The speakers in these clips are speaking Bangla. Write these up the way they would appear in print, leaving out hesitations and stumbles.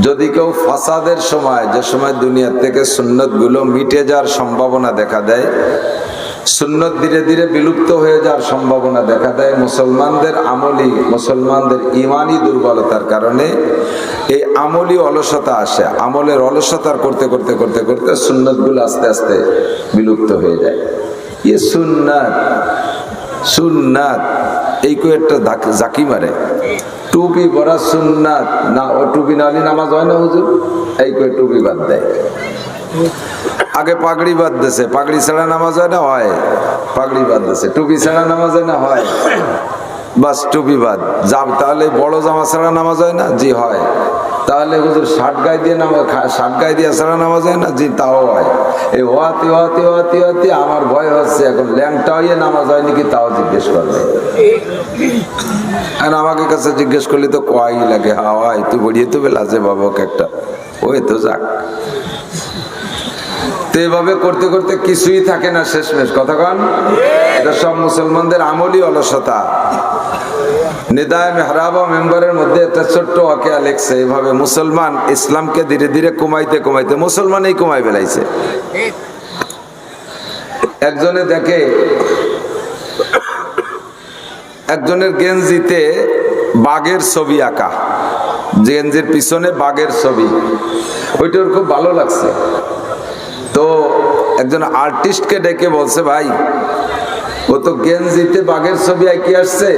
যদি কেউ ফাসাদের সময়, যে সময় দুনিয়া থেকে সুন্নতগুলো মিটে যাওয়ার সম্ভাবনা দেখা দেয়, সুন্নত ধীরে ধীরে বিলুপ্ত হয়ে যাওয়ার সম্ভাবনা দেখা দেয়, মুসলমানদের ইমানি দুর্বলতার কারণে এই আমলি অলসতা আসে। আমলের অলসতার করতে করতে করতে করতে সুন্নতগুলো আস্তে আস্তে বিলুপ্ত হয়ে যায়। ইয়ে সুন্নাত এই কো একটা জাকি মারে, টুপি পরা সুন্নাত না, ও টুপি নালি নামাজ হয় না হুজুর, এই কো টুপি বাদ দেয়। আগে পাগড়ি বাদ দিয়েছে, পাগড়ি ছাড়া নামাজ হয় না, হয় পাগড়ি বাদ দিয়েছে, টুপি ছাড়া নামাজ হয় না, হয় বাস টুপি বাদ। তাহলে বড় জামা ছাড়া নামাজ হয় না, জি হয়। তাহলে হুজুর শার্ট গায়ে দিয়ে শার্ট গায়ে দিয়ে ছাড়া নামাজ হয় না, জি তাও হয়। এই হওয়াতে হওয়াতে হওয়াতে হওয়াতে আমার ভয় হচ্ছে এখন ল্যাংটা হইয়ে নামাজ হয় নাকি তাও জিজ্ঞেস করবে। আর আমাকে কাছে জিজ্ঞেস করলে তো কয় লাগে, হাওয়াই তুই বড়িয়ে তো বেলা আছে বাবা একটা, ওই তো যাক। তো এভাবে করতে করতে কিছুই থাকে না শেষমেশ, কথা কন। এটা সব মুসলমানদের আমলি অলসতা। নিদায় মেহরাবা মেম্বারের মধ্যে একটা ছোট্ট ওয়াকিয়া লেখছে, এভাবে মুসলমান ইসলামকে ধীরে ধীরে কমাইতে কমাইতে মুসলমানই কমাই ফেলাইছে। একজনে দেখে একজনের গেঞ্জিতে বাঘের ছবি আঁকা, গেঞ্জির পিছনে বাঘের ছবি, ওইটার খুব ভালো লাগছে। তো একজন আর্টিস্টকে ডেকে বলছে, ভাই ও তো গেঞ্জিতে বাঘের ছবি এঁকে আসছে,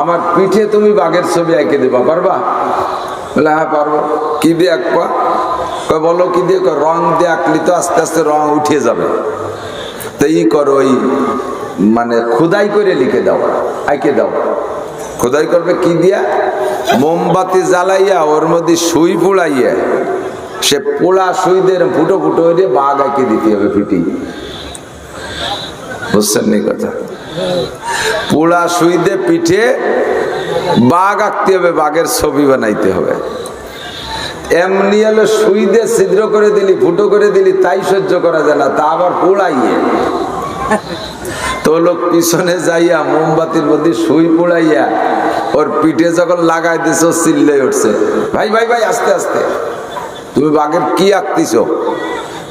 আমার পিঠে তুমি বাঘের ছবি এঁকে দেবা, পারবা? বলে হ্যাঁ পারবো। কি দিয়ে আঁকবা? বলো কি দিয়ে? রং দিয়ে আঁকলি তো আস্তে আস্তে রং উঠে যাবে, তো ই করো, ওই মানে খোদাই করে লিখে দাও, এঁকে দাও। খোদাই করবে কি দিয়া? মোমবাতি জ্বালাইয়া ওর মধ্যে সুই পুড়াইয়া, সে পোড়া সুইদের ফুটো ফুটো হয়ে বাঘ এঁকে দিতে হবে পিঠি। বুঝছেন নি কথা? পোড়া সুইদে পিঠে বাঘ আঁকতে হবে, বাঘের ছবি বানাইতে হবে। এমনি হলো সুইদে ছিদ্র করে দিলি, ফুটো করে দিলি, তাই সহ্য করা যায় না, তা আবার পোড়াইয়ে। তো লোক পিছনে যাইয়া মোমবাতির মধ্যে সুই পোড়াইয়া ওর পিঠে যখন লাগাই দিছে, চিল্লে উঠছে, ভাই ভাই ভাই আস্তে আস্তে, তুমি বাঘের কি আঁকতিছ?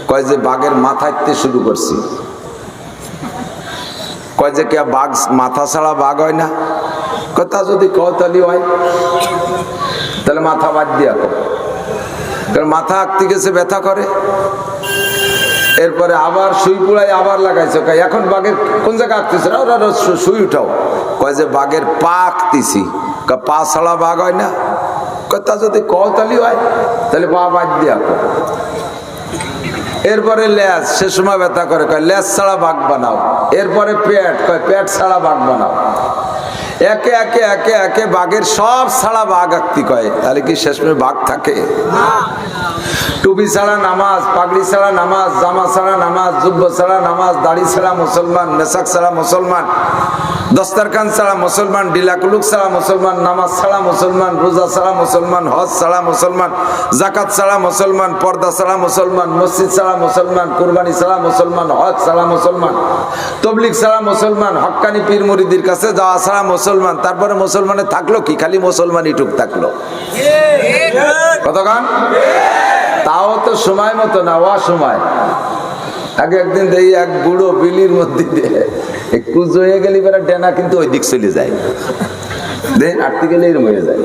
কয় যে বাঘের মাথা আঁকতে শুরু করছি। কয় যে কে বাঘ মাথা ছাড়া বাঘ হয় না? কথা যদি কতালি হয় তাহলে মাথা বাদ দিয়ে আঁকো, কারণ মাথা আঁকতে গেছে ব্যথা করে। এরপরে আবার সুই পুড়াই আবার লাগাইছো, এখন বাঘের কোন জায়গায় আঁকতেছে? ওরা সুই উঠাও। কয় যে বাঘের পা আঁকতেছি, পা ছাড়া বাঘ হয় না? কথা যদি কতালি হয় তাহলে পা বাদ দিয়ে আঁকো। এরপরে লেজ, সে সময় ব্যথা করে, কয় লেজ ছাড়া বাঘ বানাও। এরপরে পেট, কয় পেট ছাড়া বাঘ বানাও। একে একে একে একে বাঘের সব ছাড়া বাঘ আঁকতি কয়, তাহলে কি শেষমেশ বাঘ থাকে? টুপি ছাড়া নামাজ, পাগড়ি ছাড়া নামাজ, জামা ছাড়া নামাজ, জুব্ব ছাড়া নামাজ, দাড়ি ছাড়া মুসলমান, মেসাক ছাড়া মুসলমান, দস্তারখান ছাড়া মুসলমান, ডিলাকুলুক ছাড়া মুসলমান, নামাজ ছাড়া মুসলমান, রোজা ছাড়া মুসলমান, হজ ছাড়া মুসলমান, জাকাত ছাড়া মুসলমান, পর্দা ছাড়া মুসলমান, মসজিদ ছাড়া মুসলমান, কুরবানি ছাড়া মুসলমান, হজ ছাড়া মুসলমান, তবলিগ ছাড়া মুসলমান, হক্কানি পীর মুরিদির কাছে যাওয়া ছাড়া মুসলমান। তারপরে মুসলমানে থাকলো কি? খালি মুসলমানই টুক থাকলো। কতক্ষণ? তাও তো সময় মতো না, অসময়। আগে একদিন দেখি এক বুড়ো বিলির মধ্যে দিয়ে একটু হয়ে গেলে এবার ডেনা কিন্তু ওই দিক চলে যায়, দেন আটতে গেলে এরম হয়ে যায়।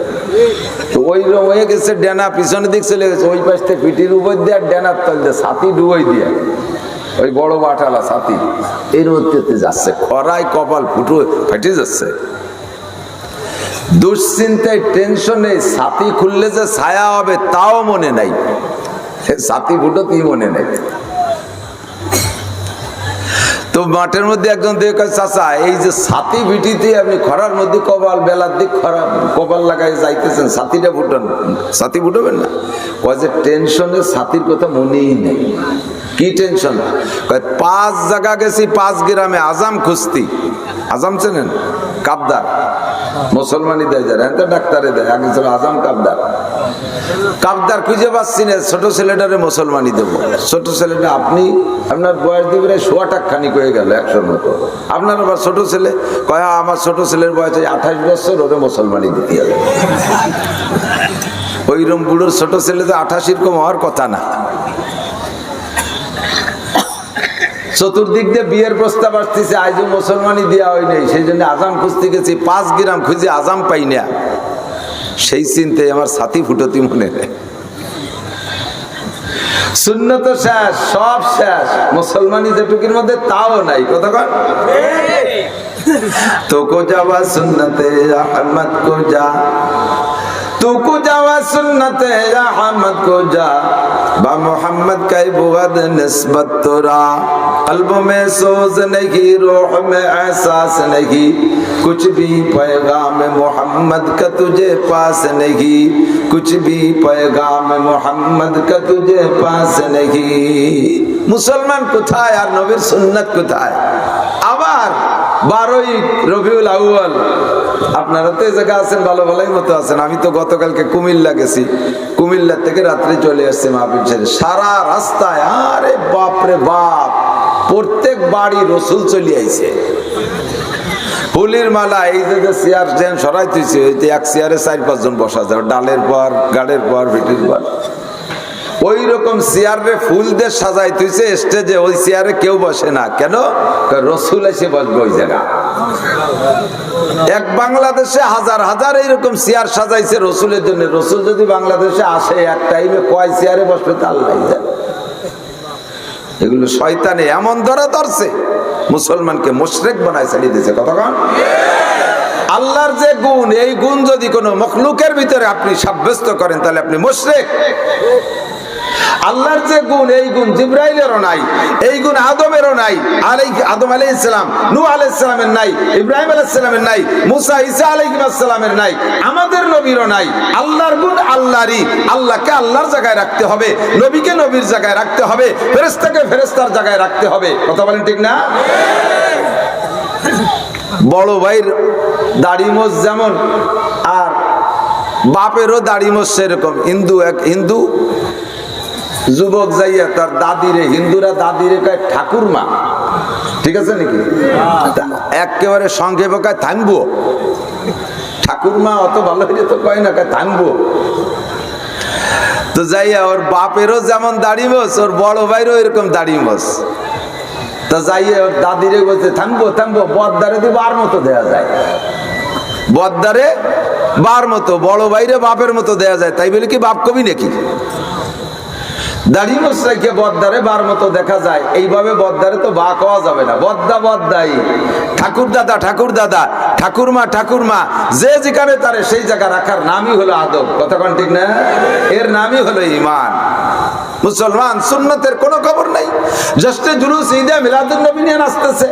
তো ওই রকম হয়ে গেছে, ডেনা পিছনের দিক চলে গেছে, ওই পাশ থেকে পিঠির উপর দিয়ে আর ডেনার তল দিয়ে ছাতি ডুবই দিয়ে, ওই বড় বাটালা ছাতি এর মধ্যে যাচ্ছে, খরায় কপাল ফুটো ফেটে যাচ্ছে। দুশ্চিন্তায় টেনশনে ছাতি খুললে যে ছায়া হবে তাও মনে নাই, ছাতি ফুটোতেই মনে নেই। তো মাঠের মধ্যে একজন দেখে, চাচা এই যে ছাতি ভিটিতে আপনি খরার মধ্যে কপাল বেলার দিক খরা কপাল লাগাই যাইতেছেন, ছাতিটা ফুটান, ছাতি ফুটাবেন না? কয় যে টেনশনে ছাতির কথা মনেই নেই। কি টেনশন? 5 জায়গা গেছি, 5 গ্রামে আজাম খুঁজতি। আজাম চেনেন? কাবদার, মুসলমানই দেয় যারা, এত ডাক্তারে দেয়, আগে ছিল আজাম কাবদার। কাবদার খুঁজে পাচ্ছি না, ছোট ছেলেটারে মুসলমানই দেবো। ছোট ছেলেটা আপনি, আপনার বয়স দিয়ে প্রায় 100 টাকাখানিক হয়ে গেল, 100-র মতো। আপনার আবার ছোট ছেলে, কয় আমার ছোট ছেলের বয়স 28 বছর, ওরে মুসলমানই দিতে হবে। ওইরকম বুড়োর ছোট ছেলে তো 88 কম হওয়ার কথা না। চতুর্দিক দিয়ে বিয়ের প্রস্তাব আসতেছে, আজও মুসলমানই দেওয়া হয় নাই, সেই জন্য আজাম খুঁজতে গেছি, 5 গ্রাম খুঁজে আজাম পাই না। সেই চিন্তায় আমার ছাতি ফুটতি মনে নেই। সুন্নত শেষ, সব শেষ, মুসলমানি যেটুকির মধ্যে তাও নাই। কতক্ষণ তোকো যাওয়া সুন্নতে আহমদ কো যা, তোকো যাওয়া সুন্নতে আহমদ কো যা, বা मोहम्मद का बुगद निस्बत तोरा, कल्ब में सोज नहीं, रूह में एहसास नहीं, कुछ भी पैगाम मोहम्मद का तुझे पास नहीं, कुछ भी पैगाम मोहम्मद का तुझे पास नहीं। মুসলমান কোথায় আর নবীর সুন্নাত কোথায়? আবার 12ই রবিউল আউয়াল, আপনারা তো এই জায়গা আছেন, ভালো ভালোই মতো আছেন। আমি তো গতকালকে কুমিল্লা গেছি, কুমিল্লা থেকে রাত্রে চলে আসছি মাহফিল ছেড়ে। সারা রাস্তায় আরে বাপ রে বাপ, প্রত্যেক বাড়ি রসুল চলে আইছে, ফুলের মালা। এই যে চেয়ার যেন সরাই তুইছে, এক চেয়ারে 4-5 জন বসা যাবে, ডালের পর গাড়ের পর ভিটির পর। ওই রকম চেয়ারে ফুল দিয়ে সাজাই তুইছে স্টেজে, ওই চেয়ারে কেউ বসে না। কেন? রসুল এসে বসবে ওই জায়গা। এক বাংলাদেশে হাজার হাজার এইরকম চেয়ার সাজাইছে রসুলের জন্য। রসুল যদি বাংলাদেশে আসে এক টাইমে কয় চেয়ারে বসবে তা আল্লাহ জানে। এগুলো শয়তানে এমন ধরা ধরছে, মুসলমানকে মুশরিক বানায় ছাড়িয়ে দিয়েছে। কতক্ষণ আল্লাহর যে গুণ, এই গুণ যদি কোনো মখলুকের ভিতরে আপনি সাব্যস্ত করেন তাহলে আপনি মুশরিক। আল্লাহর যে গুণ, এই গুণ জিবরাইলেরও নাই, এই গুণ আদমেরও নাই, আদম আলাইহিস সালাম, নূহ আলাইহিস সালামের নাই, ইব্রাহিম আলাইহিস সালামের নাই, মুসা ঈসা আলাইহিস সালামের নাই, আমাদের নবীরও নাই। আল্লাহর গুণ আল্লাহরই। আল্লাহকে আল্লাহর জায়গায় রাখতে হবে, নবীকে নবীর জায়গায় রাখতে হবে, ফেরেশতাকে ফেরেশতার জায়গায় রাখতে হবে। কথা বলেন ঠিক না? বড় ভাইয়ের দাড়ি মোছ যেমন, আর বাপেরও দাড়ি মোছ সেরকম। হিন্দু যুবক যাইয়া তার দাদিরে, হিন্দুরা দাদিরে কয় ঠাকুরমা, ঠিক আছে নাকি? একেবারে সংক্ষেপে কয় থামবো। ঠাকুরমা অত ভালো হইলে তো কয় না, কয় থামবো। তো যাইয়া ওর বাপেরও যেমন দাড়ি মোছ, ওর বড় ভাইরও এরকম দাড়ি মোছ। তা যাইয়া ওর দাদিরে বলছে থামবো থামবো, বদ্দারে দিয়ে বার মতো দেয়া যায়, বদ্দারে বার মতো, বড় ভাইরে বাপের মতো দেয়া যায়। তাই বলে কি বাপ কবি নাকি? দাড়ি মোছ রেখে বদ্দারে বার মতো দেখা যায়, এইভাবে বদ্দারে তো বা খাওয়া যাবে না। বদ্দা বদ্দাই, ঠাকুর দাদা ঠাকুর দাদা, ঠাকুরমা ঠাকুরমা, যে যেখানে তারে সেই জায়গা রাখার নামই হলো আদব। কতক্ষণ ঠিক না? এর নামই হলো ঈমান। মুসলমান সুন্নতের কোনো খবর নাই। জ্যেষ্ঠ জুলুস, ঈদে মিলাদুন নবী নিয়ে নাচতেছে।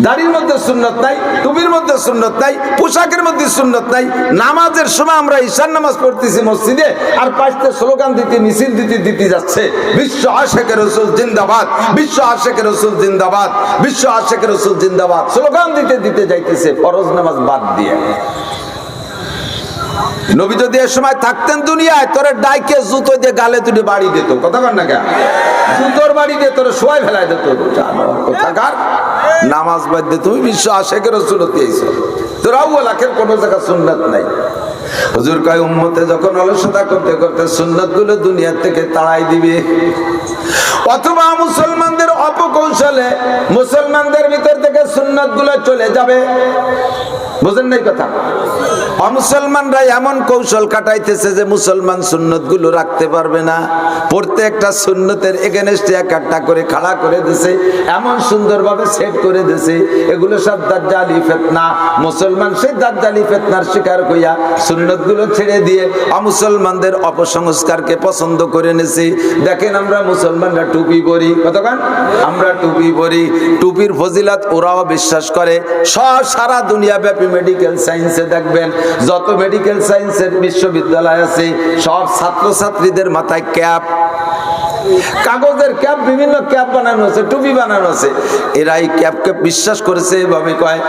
দাড়ির মধ্যে সুন্নত নাই, টুপির মধ্যে সুন্নত নাই, পোশাকের মধ্যে সুন্নত নাই। নামাজের সময় আমরা ঈশান নামাজ পড়তেছি মসজিদে, আর পাশে স্লোগান দিতে, মিছিল দিতে যাচ্ছে বিশ্ব আশিকে রাসূল জিন্দাবাদ, বিশ্ব আশিকে রাসূল জিন্দাবাদ, বিশ্ব আশিকে রাসূল জিন্দাবাদ, স্লোগান দিতে যাইতেছে ফরজ নামাজ বাদ দিয়ে। নবী যদি এ সময় থাকতেন দুনিয়ায়, তোরে ডাইকে জুতো দিয়ে গালে তুলে বাড়ি দিত। কথা কন না কেন? জুতোর বাড়ি দিয়ে তোরে শোয়াই ফেলাই দিত। কোথাকার নামাজ বাদ দিয়ে তুমি বিশ্ব আশিকে রাসূল দিয়েছো, তোর আউয়াল আখির কোনো জায়গা সুন্নাত নাই। হুজুর কয় উম্মতে যখন অলসতা করতে করতে সুন্নাত গুলো দুনিয়া থেকে তাড়াই দিবে, অথবা মুসলমানদের অপকৌশলে মুসলমানদের ভিতর থেকে সুন্নাত গুলো চলে যাবে। বুঝেন নাই কথা? অমুসলমানরা এমন কৌশল কাটাইতেছে যে মুসলমান সুন্নত গুলো রাখতে পারবে না। প্রত্যেকটা সুন্নতের এগেনস্টে একটা করে খাড়া করে দিছে, এমন সুন্দরভাবে সেট করে দিছে। এগুলো সব দাজ্জালি ফিতনা। মুসলমান সেই দাজ্জালি ফিতনার শিকার হইয়া সুন্নত গুলো ছেড়ে দিয়ে অমুসলমানদের অপসংস্কারকে পছন্দ করে নিছি। দেখেন আমরা মুসলমানরা টুপি পরি, কতক্ষণ আমরা টুপি পরি, টুপির ফজিলত ওরাও বিশ্বাস করে। সারা দুনিয়া ব্যাপী মেডিকেল সায়েন্সে দেখবেন, যত মেডিকেল সায়েন্সের বিশ্ববিদ্যালয় আছে সব ছাত্রছাত্রীদের মাথায় ক্যাপ। কাগজের ক্যাপ, বিভিন্ন ক্যাপ বানানো আছে, টুপি বানানো আছে। এরা এই ক্যাপকে বিশ্বাস করেছে এভাবে, কয়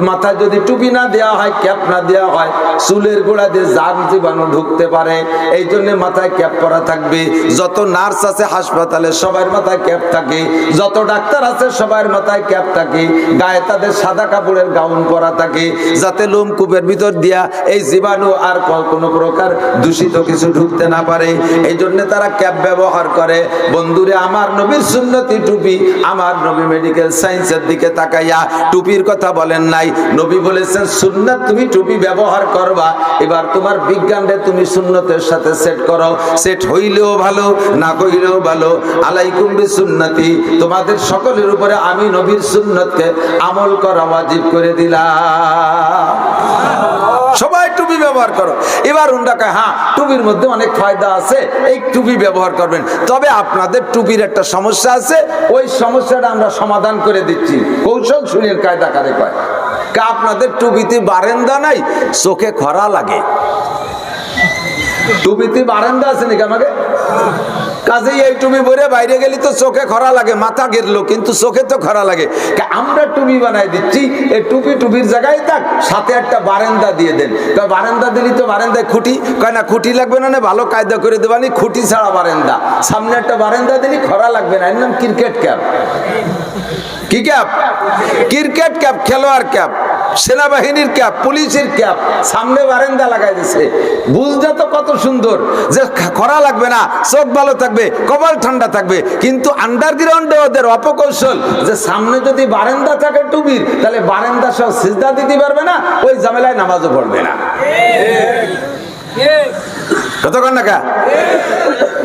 মাথায় যদি টুপি না দেওয়া হয়, ক্যাপ না দেওয়া হয়, চুলের গোড়া দিয়ে জার্ম জীবাণু ঢুকতে পারে, এই জন্য মাথায় ক্যাপ পরা থাকবে। যত নার্স আছে হাসপাতালে সবার মাথায় ক্যাপ থাকে, যত ডাক্তার আছে সবার মাথায় ক্যাপ থাকে, গায়ে তাদের সাদা কাপড়ের গাউন পরা থাকে, যাতে লোমকূপের ভিতর দিয়া এই জীবাণু আর কোনো প্রকার দূষিত কিছু ঢুকতে না পারে। এই জন্য তারা ক্যাপ ব্যবহার করে। বন্ধুরে, আমার নবীর সুন্নতি টুপি, আমার নবী মেডিকেল সায়েন্সের দিকে তাকাইয়া টুপির কথা বলেন নাই। নবী বলেছেন সুন্নাত তুমি টুপি ব্যবহার করবা, এবার তোমার বিজ্ঞানরে তুমি সুন্নতের সাথে সেট করো। সেট হইলেও ভালো, না হইলেও ভালো। আলাইকুম বিসুন্নতি, তোমাদের সকলের উপরে আমি নবীর সুন্নতকে আমল করা ওয়াজিব করে দিলাম। সবাই টুপি ব্যবহার করো। এবার উন্ডা কয় হ্যাঁ, টুপির মধ্যে অনেক ফায়দা আছে, এই টুপি ব্যবহার করবেন। তবে আপনাদের টুপির একটা সমস্যা আছে, ওই সমস্যাটা আমরা সমাধান করে দিচ্ছি। কৌশল শুনিয়ে কায়দা কারে কয়, আপনাদের টুপিতে বারেন্দা নাই, চোখে খরা লাগে। টুপিতে বারেন্দা আছে নাকি আমাকে? কাজেই এই টুপি পরে বাইরে গেলি তো চোখে খরা লাগে, মাথা গেরলো কিন্তু চোখে তো খরা লাগে। আমরা টুপি বানাই দিচ্ছি, এই টুপির জায়গায় থাক, সাথে একটা বারান্দা দিয়ে দেন। বারান্দা দিলি তো বারান্দায় খুঁটি, কয় না খুঁটি লাগবে না, ভালো কায়দা করে দেবানি, খুঁটি ছাড়া বারান্দা, সামনে একটা বারান্দা দিলি খরা লাগবে না। এর নাম ক্রিকেট ক্যাপ। কি ক্যাপ? ক্রিকেট ক্যাপ, খেলোয়াড় ক্যাপ, সেনাবাহিনীর ক্যাপ, পুলিশের ক্যাপ, সামনে বারান্দা লাগাই দিছে। বুঝতে তো কত সুন্দর, যে খরা লাগবে না, চোখ ভালো থাকবে, কপাল ঠান্ডা থাকবে। কিন্তু আন্ডারগ্রাউন্ডে ওদের অপকৌশল, যে সামনে যদি বারান্দা থাকে টুপির, তাহলে বারান্দা সব সিজদা দিতে পারবে না, ওই ঝামেলায় নামাজও পড়বে না। কতক্ষণ না